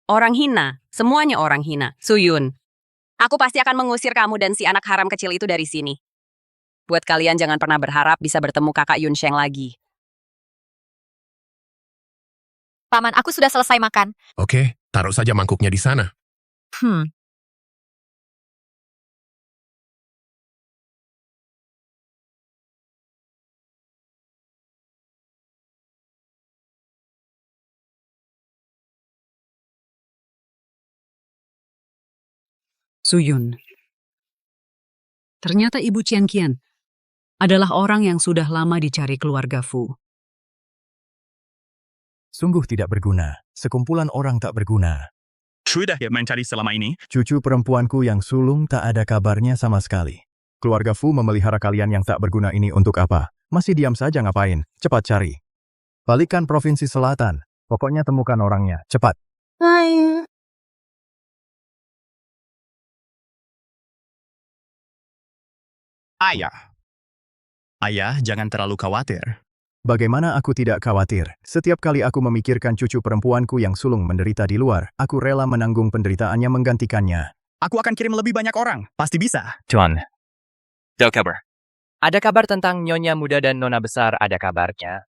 Orang hina, semuanya orang hina. Suyun, aku pasti akan mengusir kamu dan si anak haram kecil itu dari sini. Buat kalian jangan pernah berharap bisa bertemu kakak Yun Sheng lagi. Paman, aku sudah selesai makan. Oke, taruh saja mangkuknya di sana. Suyun. Ternyata Ibu Qian adalah orang yang sudah lama dicari keluarga Fu. Sungguh tidak berguna. Sekumpulan orang tak berguna. Sudah ya mencari selama ini? Cucu perempuanku yang sulung tak ada kabarnya sama sekali. Keluarga Fu memelihara kalian yang tak berguna ini untuk apa? Masih diam saja ngapain? Cepat cari. Balikkan Provinsi Selatan. Pokoknya temukan orangnya. Cepat. Ayah, jangan terlalu khawatir. Bagaimana aku tidak khawatir? Setiap kali aku memikirkan cucu perempuanku yang sulung menderita di luar, aku rela menanggung penderitaannya menggantikannya. Aku akan kirim lebih banyak orang. Pasti bisa. Tuan, ada kabar. Ada kabar tentang Nyonya Muda dan Nona Besar, ada kabarnya.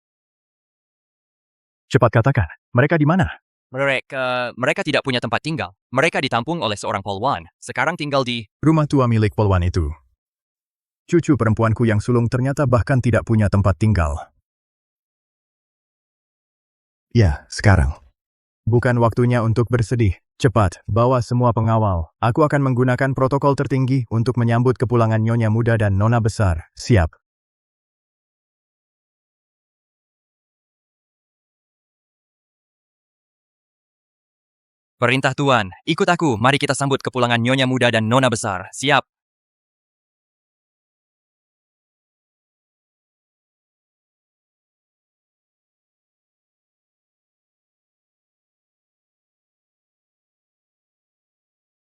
Cepat katakan, mereka di mana? Mereka tidak punya tempat tinggal. Mereka ditampung oleh seorang polwan. Sekarang tinggal di... Rumah tua milik polwan itu. Cucu perempuanku yang sulung ternyata bahkan tidak punya tempat tinggal. Ya, sekarang. Bukan waktunya untuk bersedih. Cepat, bawa semua pengawal. Aku akan menggunakan protokol tertinggi untuk menyambut kepulangan Nyonya Muda dan Nona Besar. Siap. Perintah Tuan, ikut aku. Mari kita sambut kepulangan Nyonya Muda dan Nona Besar. Siap.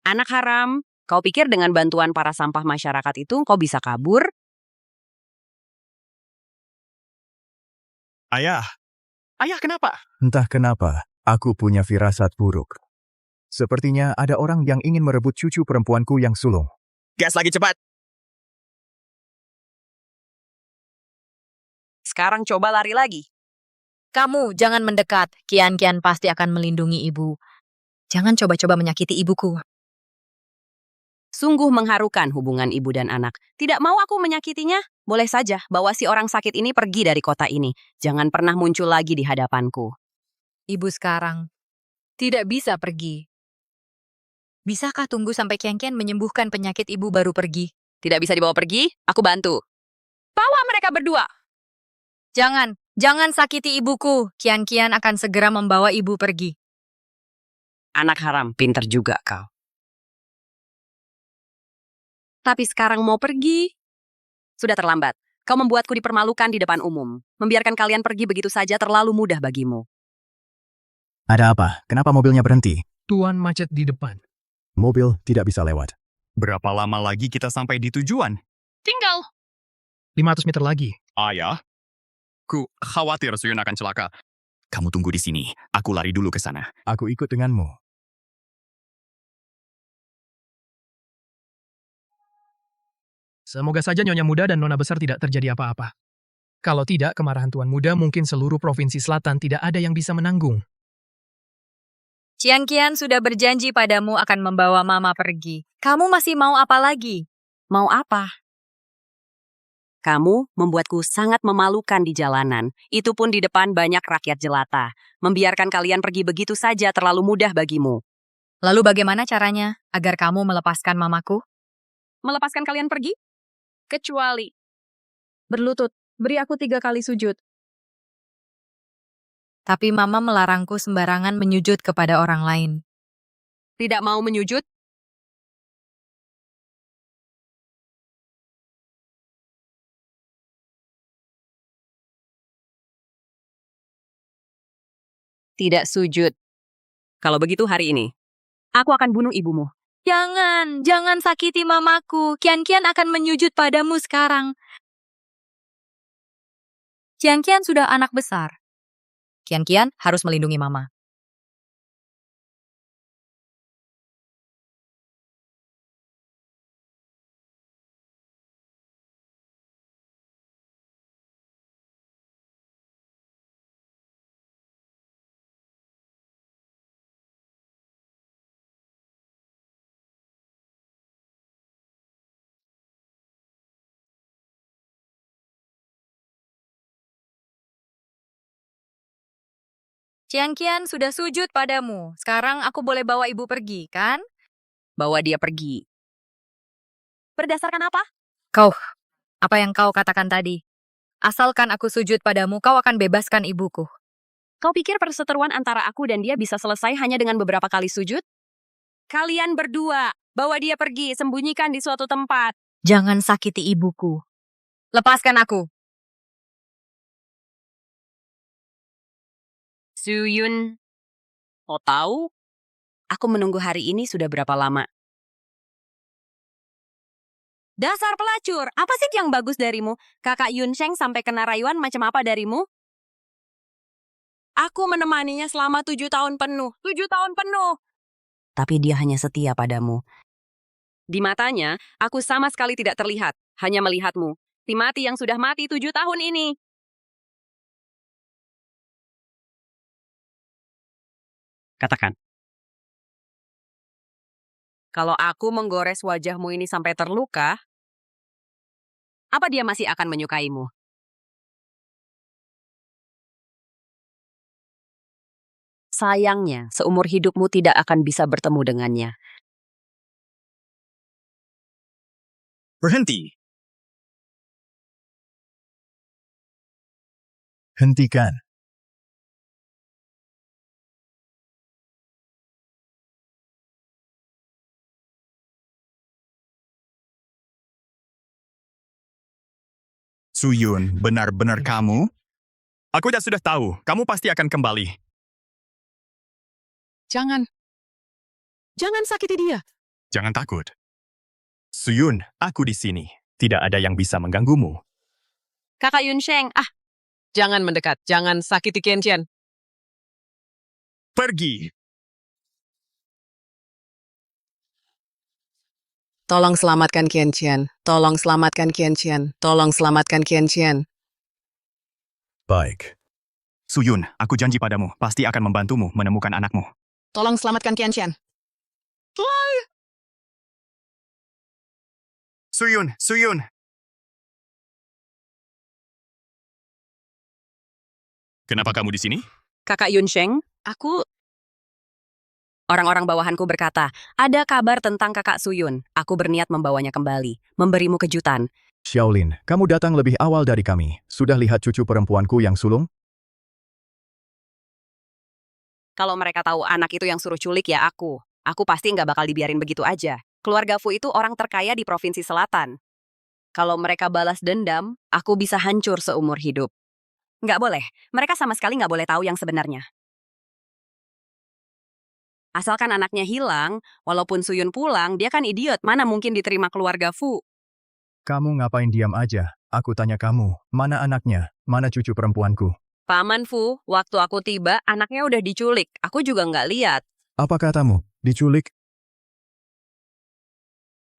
Anak haram, kau pikir dengan bantuan para sampah masyarakat itu kau bisa kabur? Ayah. Ayah, kenapa? Entah kenapa, aku punya firasat buruk. Sepertinya ada orang yang ingin merebut cucu perempuanku yang sulung. Gas lagi cepat. Sekarang coba lari lagi. Kamu jangan mendekat. Kian pasti akan melindungi ibu. Jangan coba-coba menyakiti ibuku. Sungguh mengharukan hubungan ibu dan anak. Tidak mau aku menyakitinya? Boleh saja, bawa si orang sakit ini pergi dari kota ini. Jangan pernah muncul lagi di hadapanku. Ibu sekarang tidak bisa pergi. Bisakah tunggu sampai Kian menyembuhkan penyakit ibu baru pergi? Tidak bisa dibawa pergi? Aku bantu. Bawa mereka berdua. Jangan sakiti ibuku. Kian akan segera membawa ibu pergi. Anak haram, pintar juga kau. Tapi sekarang mau pergi? Sudah terlambat. Kau membuatku dipermalukan di depan umum. Membiarkan kalian pergi begitu saja terlalu mudah bagimu. Ada apa? Kenapa mobilnya berhenti? Tuan macet di depan. Mobil tidak bisa lewat. Berapa lama lagi kita sampai di tujuan? Tinggal 500 meter lagi. Ayah. Ku khawatir Suyun akan celaka. Kamu tunggu di sini. Aku lari dulu ke sana. Aku ikut denganmu. Semoga saja Nyonya Muda dan Nona Besar tidak terjadi apa-apa. Kalau tidak, kemarahan Tuan Muda mungkin seluruh Provinsi Selatan tidak ada yang bisa menanggung. Kian sudah berjanji padamu akan membawa Mama pergi. Kamu masih mau apa lagi? Mau apa? Kamu membuatku sangat memalukan di jalanan. Itu pun di depan banyak rakyat jelata. Membiarkan kalian pergi begitu saja terlalu mudah bagimu. Lalu bagaimana caranya agar kamu melepaskan mamaku? Melepaskan kalian pergi? Kecuali Berlutut, beri aku 3 kali sujud. Tapi mama melarangku sembarangan menyujud kepada orang lain. tidak mau menyujud. Tidak sujud. Kalau begitu hari ini, aku akan bunuh ibumu. Jangan sakiti mamaku. Kian-Kian akan menyujud padamu sekarang. Kian-Kian sudah anak besar. Kian-Kian harus melindungi mama. Kian-Kian sudah sujud padamu. Sekarang aku boleh bawa ibu pergi, kan? Bawa dia pergi. Berdasarkan apa? Apa yang kau katakan tadi? Asalkan aku sujud padamu, kau akan bebaskan ibuku. Kau pikir perseteruan antara aku dan dia bisa selesai hanya dengan beberapa kali sujud? Kalian berdua, bawa dia pergi, sembunyikan di suatu tempat. Jangan sakiti ibuku. Lepaskan aku. Suyun, kau tahu? Aku menunggu hari ini sudah berapa lama? Dasar pelacur, apa sih yang bagus darimu? Kakak Yunsheng sampai kena rayuan macam apa darimu? Aku menemaninya selama 7 tahun penuh. 7 tahun penuh! Tapi dia hanya setia padamu. Di matanya, aku sama sekali tidak terlihat. Hanya melihatmu. Timati yang sudah mati 7 tahun ini. Katakan. Kalau aku menggores wajahmu ini sampai terluka, apa dia masih akan menyukaimu? Sayangnya, seumur hidupmu tidak akan bisa bertemu dengannya. Berhenti. Hentikan. Suyun, benar-benar kamu? Aku sudah tahu, kamu pasti akan kembali. Jangan sakiti dia. Jangan takut. Suyun, aku di sini. Tidak ada yang bisa mengganggumu. Kakak Yunsheng, Jangan mendekat, jangan sakiti Kian-Kian. Pergi. Tolong selamatkan Kian-Kian. Tolong selamatkan Kian-Kian. Tolong selamatkan Kian-Kian. Baik. Suyun, aku janji padamu, pasti akan membantumu menemukan anakmu. Tolong selamatkan Kian-Kian. Suyun. Kenapa kamu di sini? Kakak Yunsheng, orang-orang bawahanku berkata, ada kabar tentang kakak Suyun. Aku berniat membawanya kembali, memberimu kejutan. Xiaolin, kamu datang lebih awal dari kami. Sudah lihat cucu perempuanku yang sulung? Kalau mereka tahu anak itu yang suruh culik ya aku pasti nggak bakal dibiarin begitu aja. Keluarga Fu itu orang terkaya di Provinsi Selatan. Kalau mereka balas dendam, aku bisa hancur seumur hidup. Nggak boleh, mereka sama sekali nggak boleh tahu yang sebenarnya. Asalkan anaknya hilang, walaupun Suyun pulang, dia kan idiot, mana mungkin diterima keluarga Fu. Kamu ngapain diam aja? Aku tanya kamu, mana anaknya? Mana cucu perempuanku? Paman Fu, waktu aku tiba, anaknya udah diculik. Aku juga nggak lihat. Apa katamu? Diculik?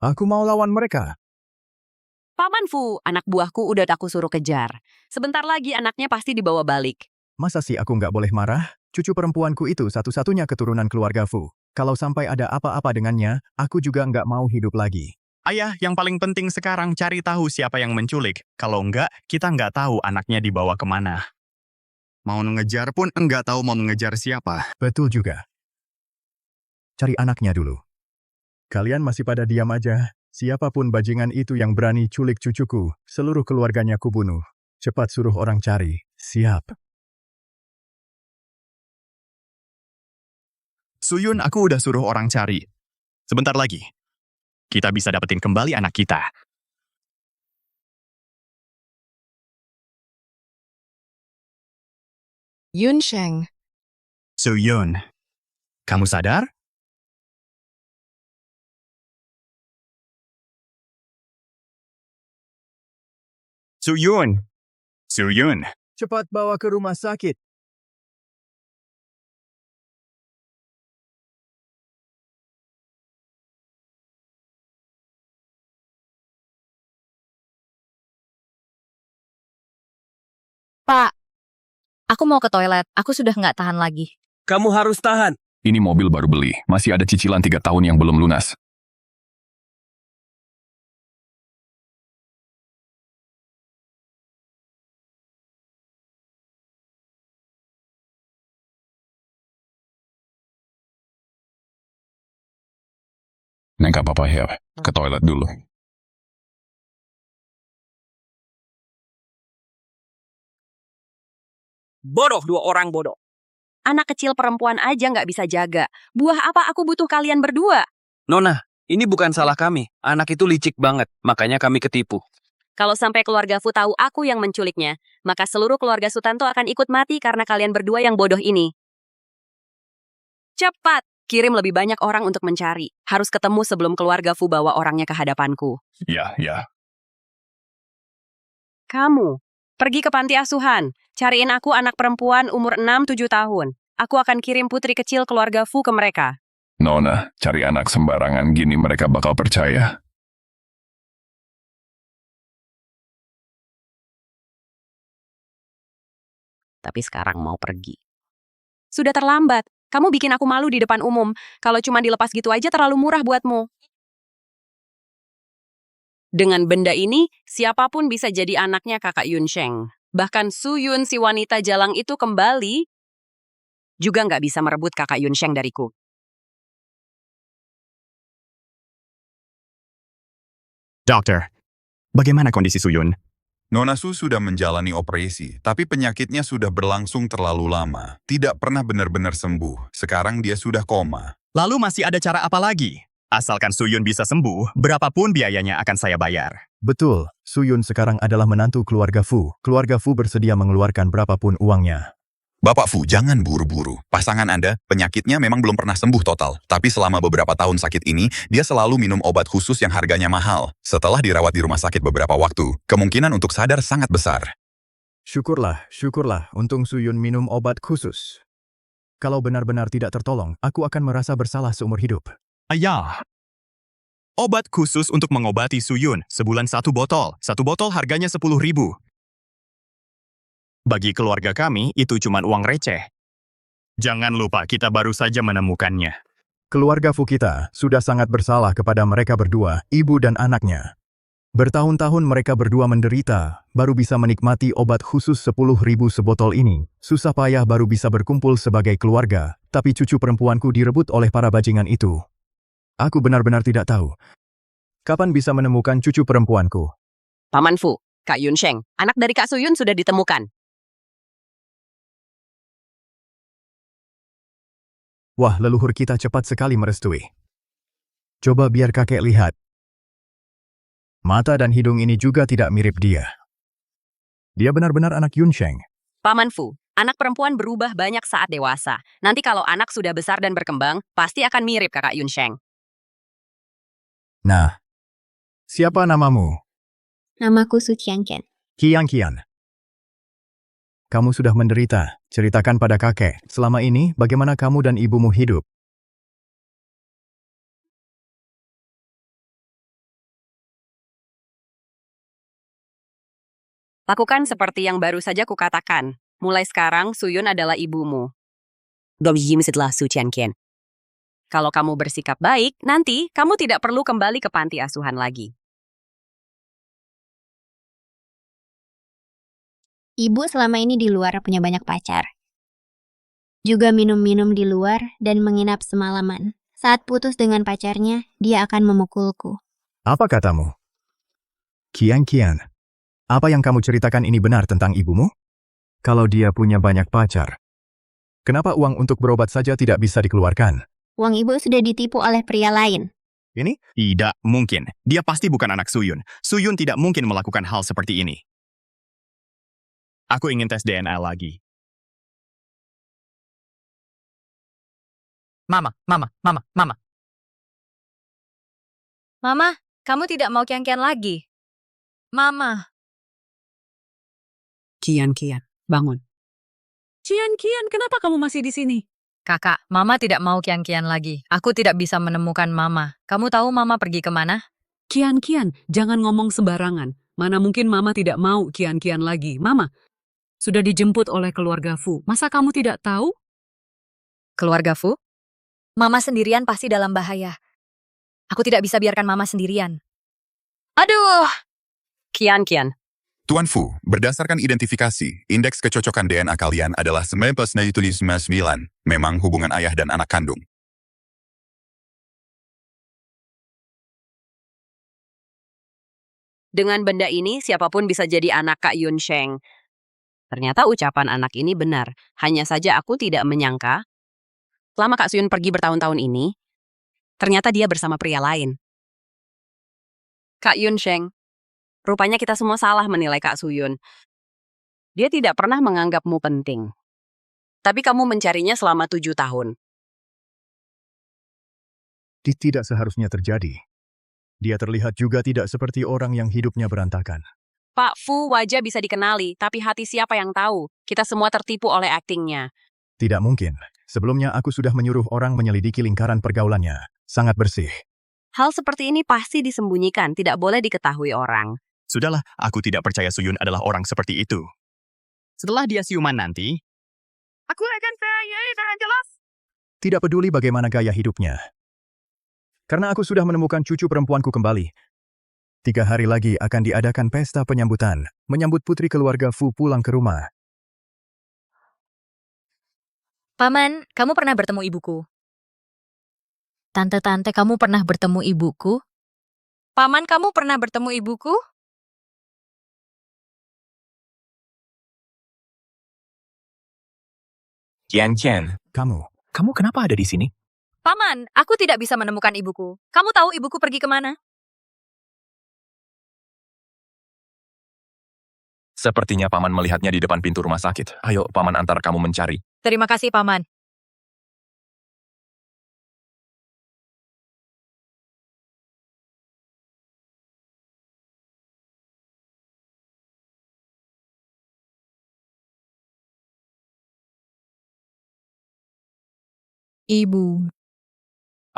Aku mau lawan mereka. Paman Fu, anak buahku udah aku suruh kejar. Sebentar lagi anaknya pasti dibawa balik. Masa sih aku nggak boleh marah? Cucu perempuanku itu satu-satunya keturunan keluarga Fu. Kalau sampai ada apa-apa dengannya, aku juga nggak mau hidup lagi. Ayah, yang paling penting sekarang cari tahu siapa yang menculik. Kalau enggak, kita nggak tahu anaknya dibawa kemana. Mau ngejar pun enggak tahu mau ngejar siapa. Betul juga. Cari anaknya dulu. Kalian masih pada diam aja. Siapapun bajingan itu yang berani culik cucuku, seluruh keluarganya kubunuh. Cepat suruh orang cari. Siap. Suyun, aku udah suruh orang cari. Sebentar lagi, kita bisa dapetin kembali anak kita. Yunsheng, Suyun, kamu sadar? Suyun! Suyun! Cepat bawa ke rumah sakit. Pak, aku mau ke toilet. Aku sudah nggak tahan lagi. Kamu harus tahan. Ini mobil baru beli, masih ada cicilan 3 tahun yang belum lunas. Nggak apa-apa ya, ke toilet dulu. Bodoh, 2 orang bodoh. Anak kecil perempuan aja nggak bisa jaga. Buah apa aku butuh kalian berdua? Nona, ini bukan salah kami. Anak itu licik banget, makanya kami ketipu. Kalau sampai keluarga Fu tahu aku yang menculiknya, maka seluruh keluarga Sutanto akan ikut mati karena kalian berdua yang bodoh ini. Cepat, kirim lebih banyak orang untuk mencari. Harus ketemu sebelum keluarga Fu bawa orangnya ke hadapanku. Ya. Kamu, pergi ke panti asuhan. Cariin aku anak perempuan umur 6-7 tahun. Aku akan kirim putri kecil keluarga Fu ke mereka. Nona, cari anak sembarangan gini mereka bakal percaya. Tapi sekarang mau pergi. Sudah terlambat. Kamu bikin aku malu di depan umum. Kalau cuma dilepas gitu aja terlalu murah buatmu. Dengan benda ini, siapapun bisa jadi anaknya kakak Yunsheng. Bahkan Suyun si wanita jalang itu kembali, juga nggak bisa merebut kakak Yunsheng dariku. Dokter, bagaimana kondisi Suyun? Nona Su sudah menjalani operasi, tapi penyakitnya sudah berlangsung terlalu lama. Tidak pernah benar-benar sembuh. Sekarang dia sudah koma. Lalu masih ada cara apa lagi? Asalkan Suyun bisa sembuh, berapapun biayanya akan saya bayar. Betul, Suyun sekarang adalah menantu keluarga Fu. Keluarga Fu bersedia mengeluarkan berapapun uangnya. Bapak Fu, jangan buru-buru. Pasangan Anda, penyakitnya memang belum pernah sembuh total. Tapi selama beberapa tahun sakit ini, dia selalu minum obat khusus yang harganya mahal. Setelah dirawat di rumah sakit beberapa waktu, kemungkinan untuk sadar sangat besar. Syukurlah, untung Suyun minum obat khusus. Kalau benar-benar tidak tertolong, aku akan merasa bersalah seumur hidup. Ayah. Obat khusus untuk mengobati Suyun, sebulan 1 botol. 1 botol harganya 10.000. Bagi keluarga kami, itu cuma uang receh. Jangan lupa, kita baru saja menemukannya. Keluarga Fu kita sudah sangat bersalah kepada mereka berdua, ibu dan anaknya. Bertahun-tahun mereka berdua menderita, baru bisa menikmati obat khusus 10.000 sebotol ini. Susah payah baru bisa berkumpul sebagai keluarga, tapi cucu perempuanku direbut oleh para bajingan itu. Aku benar-benar tidak tahu. Kapan bisa menemukan cucu perempuanku? Paman Fu, Kak Yunsheng, anak dari Kak Suyun sudah ditemukan. Wah, leluhur kita cepat sekali merestui. Coba biar kakek lihat. Mata dan hidung ini juga tidak mirip dia. Dia benar-benar anak Yunsheng. Paman Fu, anak perempuan berubah banyak saat dewasa. Nanti kalau anak sudah besar dan berkembang, pasti akan mirip kakak Yunsheng. Nah, siapa namamu? Namaku Su Qianqian. Qian. Kamu sudah menderita. Ceritakan pada kakek, selama ini bagaimana kamu dan ibumu hidup? Lakukan seperti yang baru saja kukatakan. Mulai sekarang, Suyun adalah ibumu. 2 setelah Su Qianqian. Kalau kamu bersikap baik, nanti kamu tidak perlu kembali ke panti asuhan lagi. Ibu selama ini di luar punya banyak pacar. Juga minum-minum di luar dan menginap semalaman. Saat putus dengan pacarnya, dia akan memukulku. Apa katamu? Kian, apa yang kamu ceritakan ini benar tentang ibumu? Kalau dia punya banyak pacar, kenapa uang untuk berobat saja tidak bisa dikeluarkan? Uang ibu sudah ditipu oleh pria lain. Ini? Tidak mungkin. Dia pasti bukan anak Suyun. Suyun tidak mungkin melakukan hal seperti ini. Aku ingin tes DNA lagi. Mama. Mama, kamu tidak mau Kian lagi? Mama. Kian, bangun. Kian, kenapa kamu masih di sini? Kakak, Mama tidak mau Kian lagi. Aku tidak bisa menemukan Mama. Kamu tahu Mama pergi kemana? Kian, jangan ngomong sembarangan. Mana mungkin Mama tidak mau Kian lagi. Mama sudah dijemput oleh keluarga Fu. Masa kamu tidak tahu? Keluarga Fu? Mama sendirian pasti dalam bahaya. Aku tidak bisa biarkan Mama sendirian. Aduh! Kian. Tuan Fu, berdasarkan identifikasi, indeks kecocokan DNA kalian adalah 9+9. Memang hubungan ayah dan anak kandung. Dengan benda ini, siapapun bisa jadi anak Kak Yun Sheng. Ternyata ucapan anak ini benar. Hanya saja aku tidak menyangka, selama Kak Suyun pergi bertahun-tahun ini, ternyata dia bersama pria lain. Kak Yun Sheng, rupanya kita semua salah menilai Kak Suyun. Dia tidak pernah menganggapmu penting. Tapi kamu mencarinya selama 7 tahun. Tidak seharusnya terjadi. Dia terlihat juga tidak seperti orang yang hidupnya berantakan. Pak Fu, wajah bisa dikenali, tapi hati siapa yang tahu? Kita semua tertipu oleh aktingnya. Tidak mungkin. Sebelumnya aku sudah menyuruh orang menyelidiki lingkaran pergaulannya. Sangat bersih. Hal seperti ini pasti disembunyikan, tidak boleh diketahui orang. Sudahlah, aku tidak percaya Suyun adalah orang seperti itu. Setelah dia siuman nanti, Aku akan percaya dengan jelas. Tidak peduli bagaimana gaya hidupnya. Karena aku sudah menemukan cucu perempuanku kembali. 3 hari lagi akan diadakan pesta penyambutan, menyambut putri keluarga Fu pulang ke rumah. Paman, kamu pernah bertemu ibuku? Tante-tante, kamu pernah bertemu ibuku? Paman, kamu pernah bertemu ibuku? Kian, kamu kenapa ada di sini? Paman, aku tidak bisa menemukan ibuku. Kamu tahu ibuku pergi kemana? Sepertinya paman melihatnya di depan pintu rumah sakit. Ayo, paman antar kamu mencari. Terima kasih, Paman. Ibu.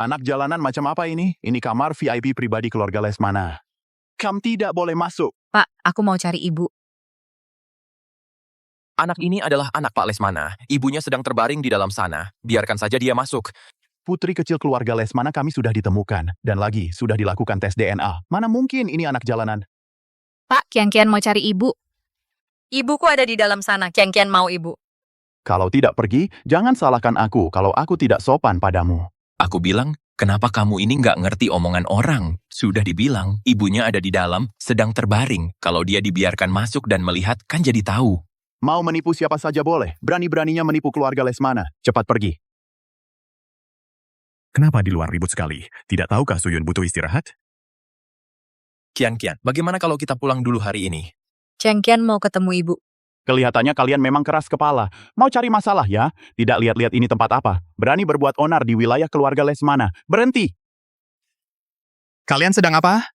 Anak jalanan macam apa ini? Ini kamar VIP pribadi keluarga Lesmana. Kamu tidak boleh masuk. Pak, aku mau cari ibu. Anak ini adalah anak Pak Lesmana. Ibunya sedang terbaring di dalam sana. Biarkan saja dia masuk. Putri kecil keluarga Lesmana kami sudah ditemukan. Dan lagi, sudah dilakukan tes DNA. Mana mungkin ini anak jalanan? Pak, Kian mau cari ibu. Ibuku ada di dalam sana. Kian mau ibu. Kalau tidak pergi, jangan salahkan aku kalau aku tidak sopan padamu. Aku bilang, kenapa kamu ini nggak ngerti omongan orang? Sudah dibilang, ibunya ada di dalam, sedang terbaring. Kalau dia dibiarkan masuk dan melihat, kan jadi tahu. Mau menipu siapa saja boleh. Berani-beraninya menipu keluarga Lesmana. Cepat pergi. Kenapa di luar ribut sekali? Tidak tahukah Suyun butuh istirahat? Kian, bagaimana kalau kita pulang dulu hari ini? Kian mau ketemu ibu. Kelihatannya kalian memang keras kepala. Mau cari masalah ya? Tidak lihat-lihat ini tempat apa. Berani berbuat onar di wilayah keluarga Lesmana. Berhenti! Kalian sedang apa?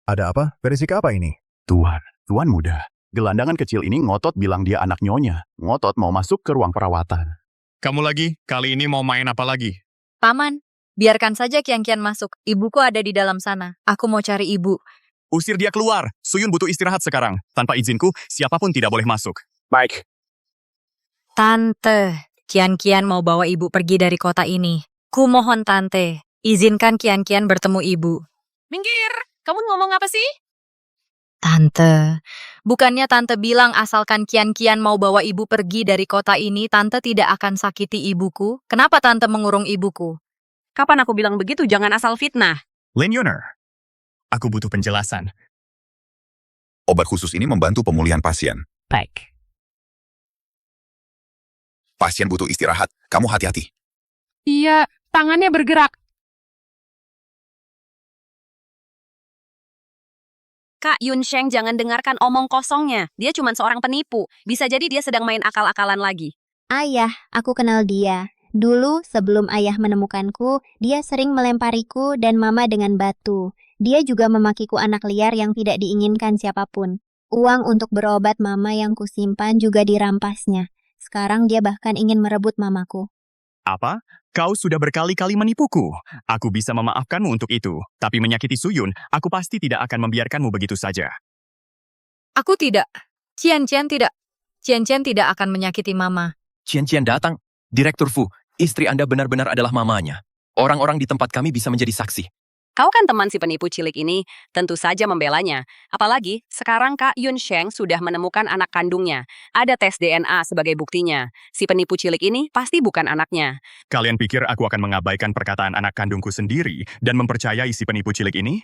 Ada apa? Berisik apa ini? Tuan muda. Gelandangan kecil ini ngotot bilang dia anak nyonya. Ngotot mau masuk ke ruang perawatan. Kamu lagi? Kali ini mau main apa lagi? Paman, biarkan saja Kian masuk. Ibuku ada di dalam sana. Aku mau cari ibu. Usir dia keluar. Suyun butuh istirahat sekarang. Tanpa izinku, siapapun tidak boleh masuk. Baik. Tante, Kian-Kian mau bawa ibu pergi dari kota ini. Kumohon tante, izinkan Kian-Kian bertemu ibu. Minggir! Kamu ngomong apa sih? Tante, bukannya tante bilang asalkan Kian-Kian mau bawa ibu pergi dari kota ini, tante tidak akan sakiti ibuku? Kenapa tante mengurung ibuku? Kapan aku bilang begitu? Jangan asal fitnah. Lin Yuner, aku butuh penjelasan. Obat khusus ini membantu pemulihan pasien. Baik. Pasien butuh istirahat. Kamu hati-hati. Iya, tangannya bergerak. Kak Yun Sheng, jangan dengarkan omong kosongnya. Dia cuma seorang penipu. Bisa jadi dia sedang main akal-akalan lagi. Ayah, aku kenal dia. Dulu, sebelum ayah menemukanku, dia sering melempariku dan mama dengan batu. Dia juga memakiku anak liar yang tidak diinginkan siapapun. Uang untuk berobat mama yang kusimpan juga dirampasnya. Sekarang dia bahkan ingin merebut mamaku. Apa? Kau sudah berkali-kali menipuku. Aku bisa memaafkanmu untuk itu. Tapi menyakiti Suyun, aku pasti tidak akan membiarkanmu begitu saja. Aku tidak. Cian-Cian tidak. Cian-Cian tidak akan menyakiti mama. Cian-Cian datang. Direktur Fu, istri Anda benar-benar adalah mamanya. Orang-orang di tempat kami bisa menjadi saksi. Kau kan teman si penipu cilik ini, tentu saja membelanya. Apalagi, sekarang Kak Yun Sheng sudah menemukan anak kandungnya. Ada tes DNA sebagai buktinya. Si penipu cilik ini pasti bukan anaknya. Kalian pikir aku akan mengabaikan perkataan anak kandungku sendiri dan mempercayai si penipu cilik ini?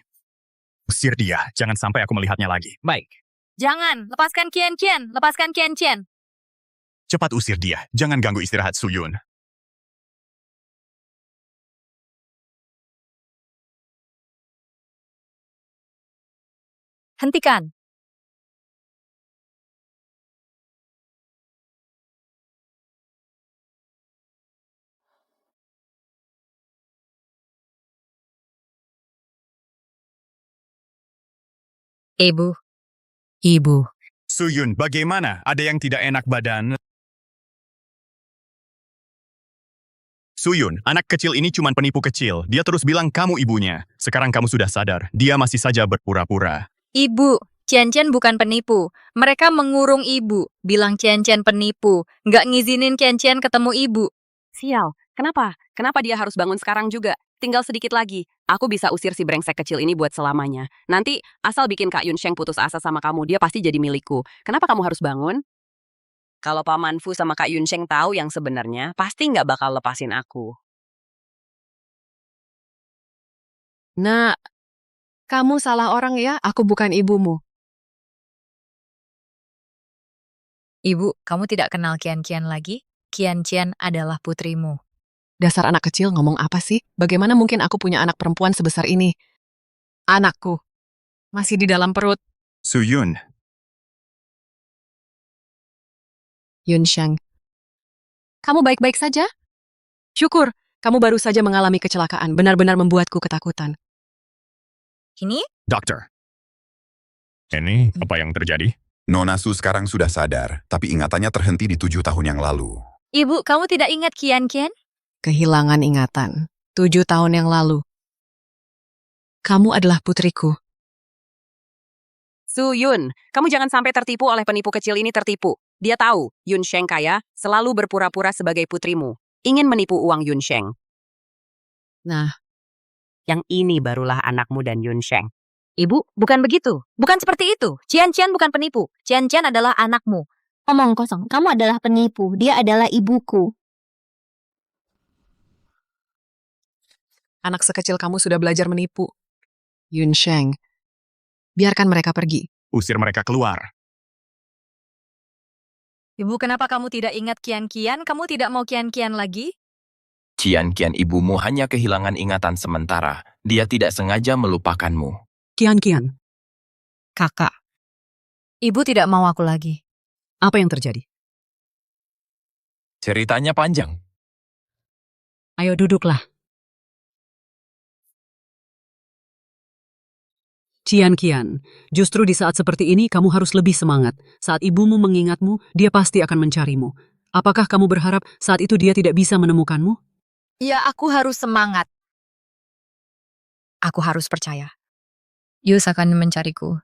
Usir dia, jangan sampai aku melihatnya lagi. Baik. Jangan, lepaskan Kian-Kian, lepaskan Kian-Kian. Cepat usir dia, jangan ganggu istirahat Suyun. Hentikan. Ibu. Ibu. Suyun, bagaimana? Ada yang tidak enak badan? Suyun, anak kecil ini cuma penipu kecil. Dia terus bilang kamu ibunya. Sekarang kamu sudah sadar. Dia masih saja berpura-pura. Ibu, Cian-Cian bukan penipu. Mereka mengurung ibu. Bilang Cian-Cian penipu. Nggak ngizinin Cian-Cian ketemu ibu. Sial, kenapa? Kenapa dia harus bangun sekarang juga? Tinggal sedikit lagi. Aku bisa usir si brengsek kecil ini buat selamanya. Nanti, asal bikin Kak Yun Sheng putus asa sama kamu, dia pasti jadi milikku. Kenapa kamu harus bangun? Kalau Paman Fu sama Kak Yun Sheng tahu yang sebenarnya, pasti nggak bakal lepasin aku. Nak, kamu salah orang ya, aku bukan ibumu. Ibu, kamu tidak kenal Kian-Kian lagi? Kian-Cian adalah putrimu. Dasar anak kecil ngomong apa sih? Bagaimana mungkin aku punya anak perempuan sebesar ini? Anakku. Masih di dalam perut. Suyun, Yun Sheng. Kamu baik-baik saja? Syukur, kamu baru saja mengalami kecelakaan. Benar-benar membuatku ketakutan. Ini? dokter. Ini apa yang terjadi? Nona Su sekarang sudah sadar, tapi ingatannya terhenti di 7 tahun yang lalu. Ibu, kamu tidak ingat Kian-Kian? Kehilangan ingatan. 7 tahun yang lalu. Kamu adalah putriku. Suyun, kamu jangan sampai tertipu oleh penipu kecil ini tertipu. Dia tahu, Yun Sheng kaya, selalu berpura-pura sebagai putrimu. Ingin menipu uang Yun Sheng. Nah, yang ini barulah anakmu dan Yun Sheng. Ibu, bukan begitu. Bukan seperti itu. Cian-Cian bukan penipu. Cian-Cian adalah anakmu. Omong kosong, kamu adalah penipu. Dia adalah ibuku. anak sekecil kamu sudah belajar menipu. Yun Sheng, biarkan mereka pergi. Usir mereka keluar. Ibu, kenapa kamu tidak ingat Kian-Kian? Kamu tidak mau Kian-Kian lagi? Cian-Kian ibumu hanya kehilangan ingatan sementara. Dia tidak sengaja melupakanmu. Kian-Kian. Kakak. Ibu tidak mau aku lagi. Apa yang terjadi? Ceritanya panjang. Ayo duduklah. Cian-Kian, justru di saat seperti ini kamu harus lebih semangat. Saat ibumu mengingatmu, dia pasti akan mencarimu. Apakah kamu berharap saat itu dia tidak bisa menemukanmu? Ya, aku harus semangat. Aku harus percaya. Yus akan mencariku.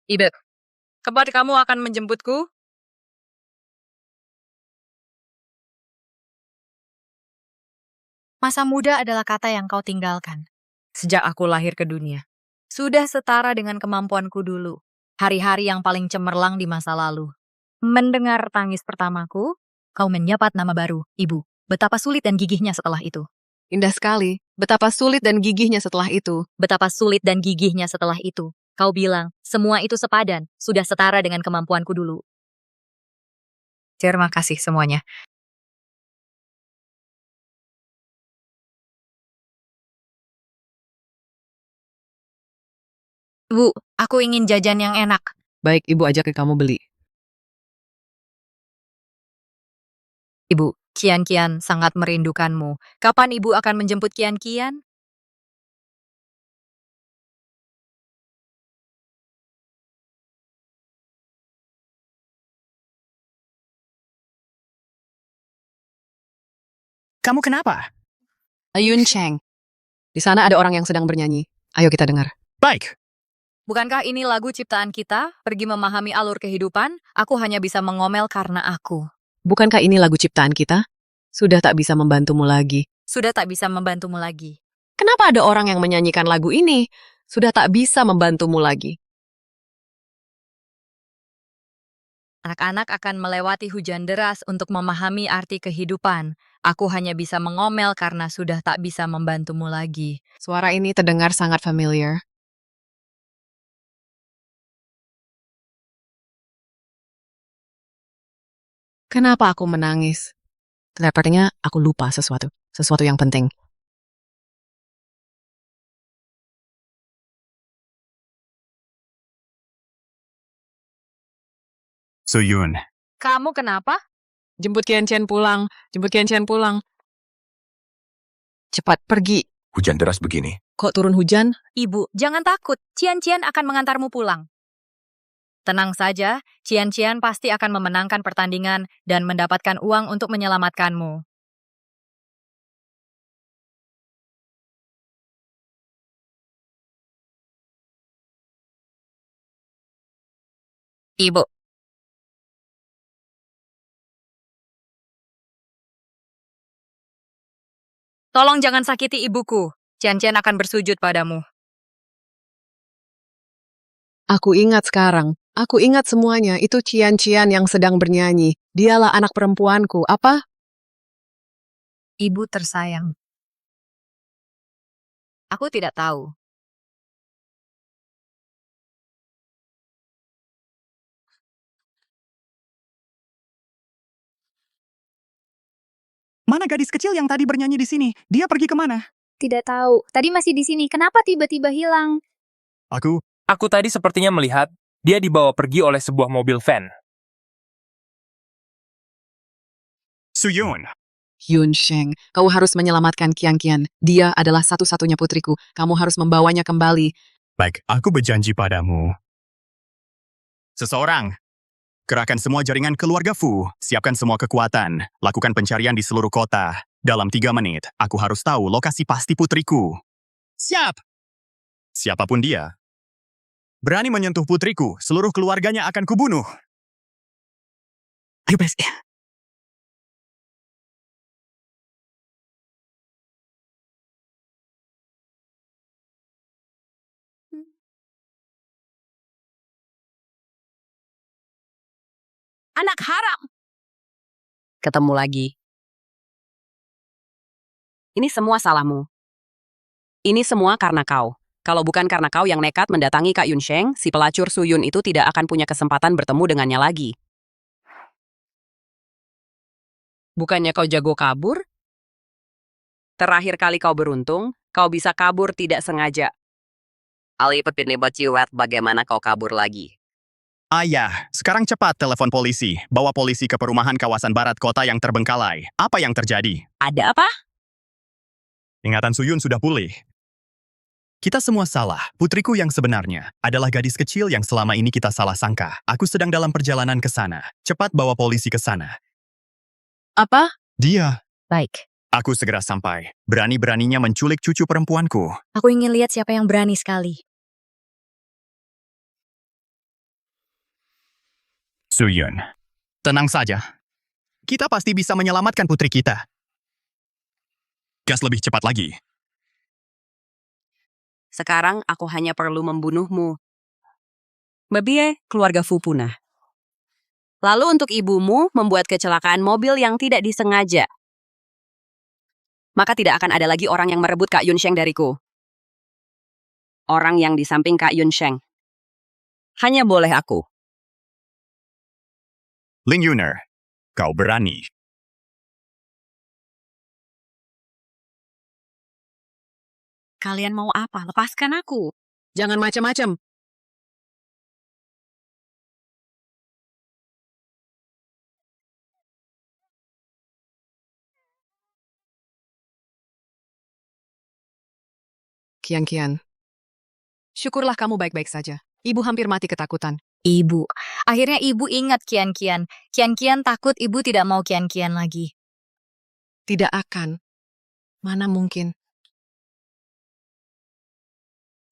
Ibe, kapan kamu akan menjemputku? Masa muda adalah kata yang kau tinggalkan. Sejak aku lahir ke dunia. Sudah setara dengan kemampuanku dulu. Hari-hari yang paling cemerlang di masa lalu. Mendengar tangis pertamaku, kau menyapat nama baru, Ibu. Betapa sulit dan gigihnya setelah itu. Indah sekali. Betapa sulit dan gigihnya setelah itu. Betapa sulit dan gigihnya setelah itu. Kau bilang, semua itu sepadan, sudah setara dengan kemampuanku dulu. Terima kasih semuanya. Bu, aku ingin jajan yang enak. Baik, ibu ajak ke kamu beli. Ibu, Kian-Kian sangat merindukanmu. Kapan ibu akan menjemput Kian-Kian? Kamu kenapa? Ayun Cheng. Di sana ada orang yang sedang bernyanyi. Ayo kita dengar. Baik. Bukankah ini lagu ciptaan kita? Pergi memahami alur kehidupan, aku hanya bisa mengomel karena aku. Bukankah ini lagu ciptaan kita? Sudah tak bisa membantumu lagi. Sudah tak bisa membantumu lagi. Kenapa ada orang yang menyanyikan lagu ini? Sudah tak bisa membantumu lagi. Anak-anak akan melewati hujan deras untuk memahami arti kehidupan. Aku hanya bisa mengomel karena sudah tak bisa membantumu lagi. Suara ini terdengar sangat familiar. Kenapa aku menangis? Kelihatannya aku lupa sesuatu yang penting. Suyun, Kamu kenapa? Jemput Kian-Kian pulang. Jemput Kian-Kian pulang. Cepat pergi. Hujan deras begini. Kok turun hujan? Ibu, jangan takut. Cian-Cian akan mengantarmu pulang. Tenang saja, Cian-Cian pasti akan memenangkan pertandingan dan mendapatkan uang untuk menyelamatkanmu. Ibu. Tolong jangan sakiti ibuku. Cian-Cian akan bersujud padamu. Aku ingat sekarang. Aku ingat semuanya. Itu Cian-Cian yang sedang bernyanyi. Dialah anak perempuanku. Apa? Ibu tersayang. Aku tidak tahu. Mana gadis kecil yang tadi bernyanyi di sini? Dia pergi kemana? Tidak tahu. Tadi masih di sini. Kenapa tiba-tiba hilang? Aku tadi sepertinya melihat dia dibawa pergi oleh sebuah mobil van. Suyun. Yun Sheng, kau harus menyelamatkan Kian-Kian. Dia adalah satu-satunya putriku. Kamu harus membawanya kembali. Baik, aku berjanji padamu. Seseorang, kerahkan semua jaringan keluarga Fu. Siapkan semua kekuatan. Lakukan pencarian di seluruh kota. Dalam 3 menit, aku harus tahu lokasi pasti putriku. Siap! Siapapun dia. Berani menyentuh putriku, seluruh keluarganya akan kubunuh. Ayo, Bes. Anak haram! Ketemu lagi. Ini semua salahmu. Ini semua karena kau. Kalau bukan karena kau yang nekat mendatangi Kak Yun Sheng, si pelacur Suyun itu tidak akan punya kesempatan bertemu dengannya lagi. Bukannya kau jago kabur? Terakhir kali kau beruntung, kau bisa kabur tidak sengaja. Ali Pepinibociwet, bagaimana kau kabur lagi? Ayah, sekarang cepat telepon polisi. Bawa polisi ke perumahan kawasan barat kota yang terbengkalai. Apa yang terjadi? Ada apa? Ingatan Suyun sudah pulih. Kita semua salah. Putriku yang sebenarnya adalah gadis kecil yang selama ini kita salah sangka. Aku sedang dalam perjalanan ke sana. Cepat bawa polisi ke sana. Apa? Dia. Baik. Aku segera sampai. Berani-beraninya menculik cucu perempuanku. Aku ingin lihat siapa yang berani sekali. Suyun, tenang saja. Kita pasti bisa menyelamatkan putri kita. Gas lebih cepat lagi. Sekarang aku hanya perlu membunuhmu. Babie, keluarga Fu punah. Lalu untuk ibumu membuat kecelakaan mobil yang tidak disengaja. Maka tidak akan ada lagi orang yang merebut Kak Yunsheng dariku. Orang yang di samping Kak Yunsheng. Hanya boleh aku. Ling Yuner, kau berani. Kalian mau apa? Lepaskan aku. Jangan macam-macam. Kian. Syukurlah kamu baik-baik saja. Ibu hampir mati ketakutan. Ibu. Akhirnya ibu ingat Kian. Kian takut ibu tidak mau Kian lagi. Tidak akan. Mana mungkin.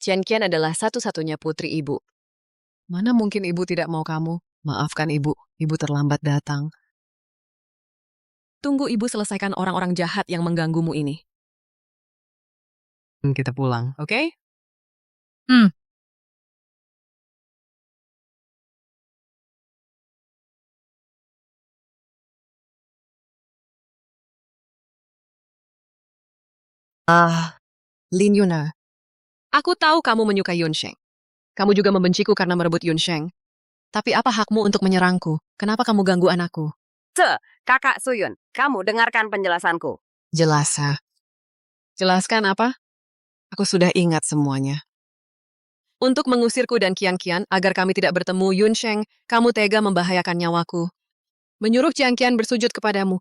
Kian adalah satu-satunya putri ibu. Mana mungkin ibu tidak mau kamu? Maafkan ibu. Ibu terlambat datang. Tunggu ibu selesaikan orang-orang jahat yang mengganggumu ini. Kita pulang, oke? Lin Yuna. Aku tahu kamu menyukai Yunsheng. Kamu juga membenciku karena merebut Yunsheng. Tapi apa hakmu untuk menyerangku? Kenapa kamu ganggu anakku? Kakak Suyun, kamu dengarkan penjelasanku. Jelaskan apa? Aku sudah ingat semuanya. Untuk mengusirku dan Kian agar kami tidak bertemu Yunsheng, kamu tega membahayakan nyawaku. Menyuruh Kian bersujud kepadamu.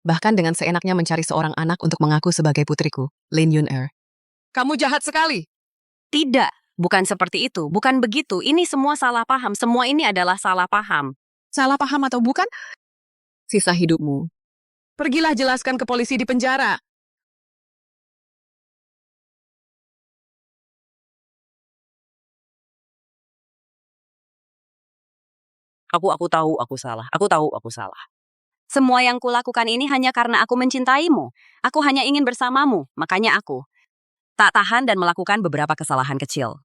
Bahkan dengan seenaknya mencari seorang anak untuk mengaku sebagai putriku, Lin Yun-er. Kamu jahat sekali. Tidak, bukan seperti itu. Bukan begitu. Ini semua salah paham. Semua ini adalah salah paham. Salah paham atau bukan? Sisa hidupmu. Pergilah jelaskan ke polisi di penjara. Aku tahu aku salah. Aku tahu aku salah. Semua yang kulakukan ini hanya karena aku mencintaimu. Aku hanya ingin bersamamu. Makanya aku tak tahan dan melakukan beberapa kesalahan kecil.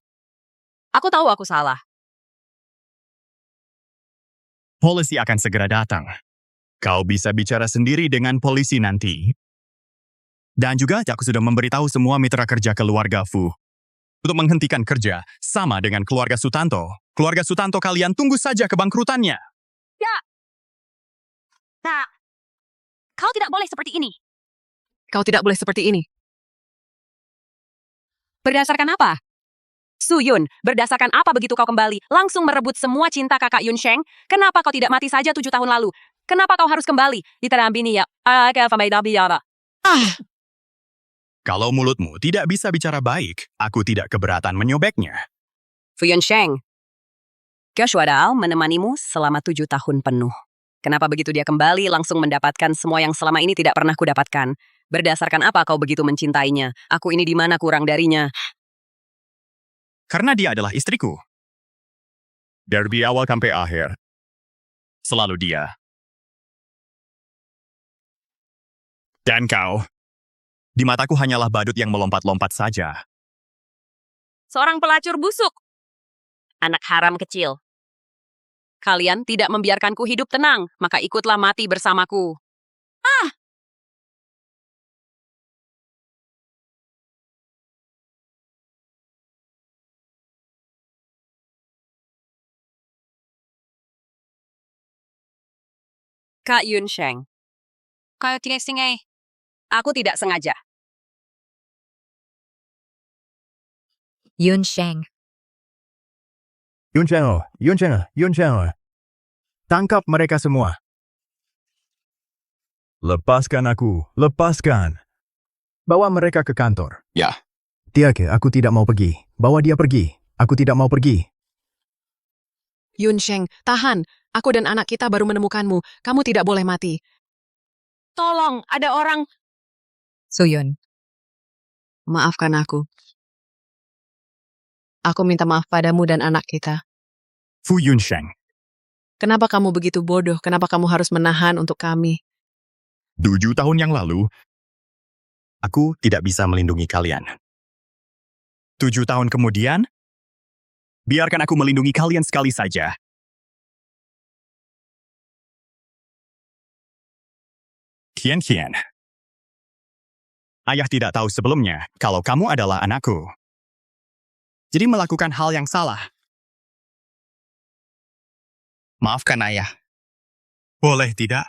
Aku tahu aku salah. Polisi akan segera datang. Kau bisa bicara sendiri dengan polisi nanti. Dan juga aku sudah memberitahu semua mitra kerja keluarga Fu untuk menghentikan kerja sama dengan keluarga Sutanto. Keluarga Sutanto kalian tunggu saja kebangkrutannya. Ya. Nah, kau tidak boleh seperti ini. Kau tidak boleh seperti ini. Berdasarkan apa? Suyun, berdasarkan apa begitu kau kembali, langsung merebut semua cinta kakak Yunsheng? Kenapa kau tidak mati saja 7 tahun lalu? Kenapa kau harus kembali? Kalau mulutmu tidak bisa bicara baik, aku tidak keberatan menyobeknya. Fu Yunsheng, Joshua menemanimu selama 7 tahun penuh. Kenapa begitu dia kembali langsung mendapatkan semua yang selama ini tidak pernah kudapatkan? Berdasarkan apa kau begitu mencintainya? Aku ini di mana kurang darinya? Karena dia adalah istriku. Dari awal sampai akhir. Selalu dia. Dan kau, di mataku hanyalah badut yang melompat-lompat saja. Seorang pelacur busuk. Anak haram kecil. Kalian tidak membiarkanku hidup tenang, maka ikutlah mati bersamaku. Kak Yunsheng. Kau tidak sengaja. Aku tidak sengaja. Yunsheng. Yunsheng. Tangkap mereka semua. Lepaskan aku, lepaskan. Bawa mereka ke kantor. Ya. Tiake, aku tidak mau pergi. Bawa dia pergi. Aku tidak mau pergi. Yunsheng, tahan. Aku dan anak kita baru menemukanmu. Kamu tidak boleh mati. Tolong, ada orang. Suyun. Maafkan aku. Aku minta maaf padamu dan anak kita. Fu Yunsheng, Kenapa kamu begitu bodoh? Kenapa kamu harus menahan untuk kami? 7 tahun yang lalu, aku tidak bisa melindungi kalian. 7 tahun kemudian, biarkan aku melindungi kalian sekali saja. Qian. Ayah tidak tahu sebelumnya kalau kamu adalah anakku. Jadi melakukan hal yang salah. Maafkan ayah. Boleh tidak?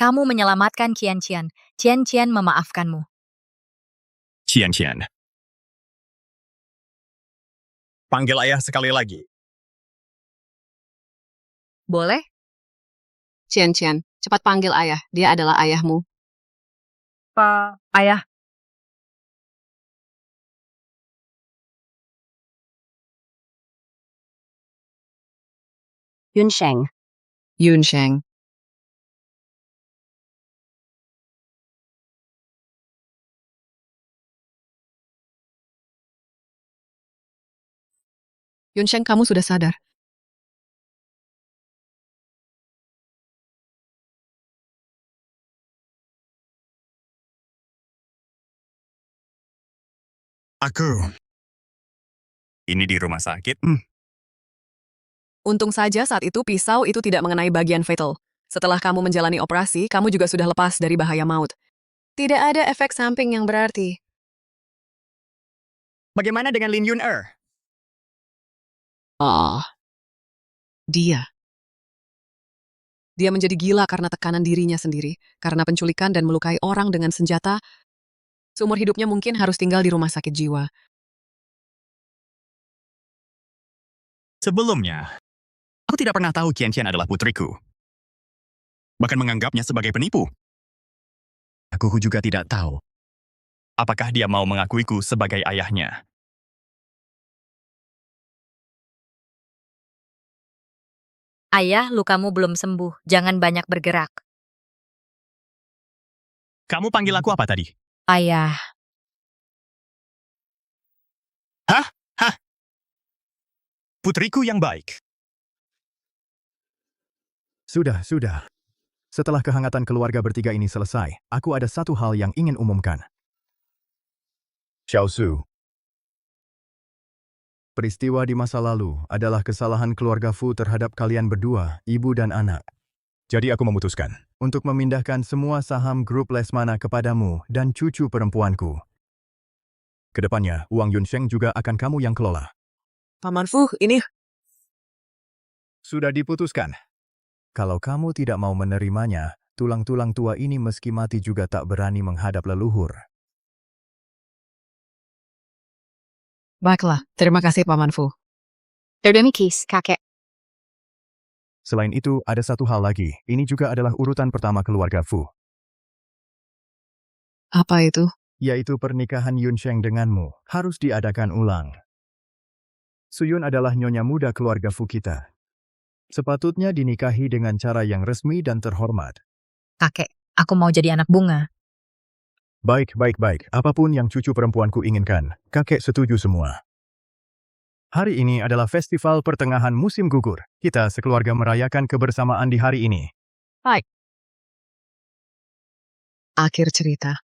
Kamu menyelamatkan Qian. Qian memaafkanmu. Qian. Panggil ayah sekali lagi. Boleh? Qian, cepat panggil ayah. Dia adalah ayahmu. Ayah. Yunsheng. Yunsheng, kamu sudah sadar. Ini di rumah sakit. Untung saja saat itu pisau itu tidak mengenai bagian fatal. Setelah kamu menjalani operasi, kamu juga sudah lepas dari bahaya maut. Tidak ada efek samping yang berarti. Bagaimana dengan Lin Yun-er? Dia menjadi gila karena tekanan dirinya sendiri, karena penculikan dan melukai orang dengan senjata. Seumur hidupnya mungkin harus tinggal di rumah sakit jiwa. Sebelumnya, aku tidak pernah tahu Qian adalah putriku. Bahkan menganggapnya sebagai penipu. Aku juga tidak tahu apakah dia mau mengakuiku sebagai ayahnya. Ayah, lukamu belum sembuh. Jangan banyak bergerak. Kamu panggil aku apa tadi? Ayah. Hah? Putriku yang baik. Sudah. Setelah kehangatan keluarga bertiga ini selesai, aku ada satu hal yang ingin umumkan. Xiao Su. Peristiwa di masa lalu adalah kesalahan keluarga Fu terhadap kalian berdua, ibu dan anak. Jadi aku memutuskan untuk memindahkan semua saham grup Lesmana kepadamu dan cucu perempuanku. Kedepannya, uang Yunsheng juga akan kamu yang kelola. Paman Fu, ini... Sudah diputuskan. Kalau kamu tidak mau menerimanya, tulang-tulang tua ini meski mati juga tak berani menghadap leluhur. Baiklah, terima kasih Paman Fu. Terdemis, kakek. Selain itu, ada satu hal lagi. Ini juga adalah urutan pertama keluarga Fu. Apa itu? Yaitu pernikahan Yunsheng denganmu harus diadakan ulang. Suyun adalah nyonya muda keluarga Fu kita. Sepatutnya dinikahi dengan cara yang resmi dan terhormat. Kakek, aku mau jadi anak bunga. Baik. Apapun yang cucu perempuanku inginkan, kakek setuju semua. Hari ini adalah festival pertengahan musim gugur. Kita sekeluarga merayakan kebersamaan di hari ini. Baik. Akhir cerita.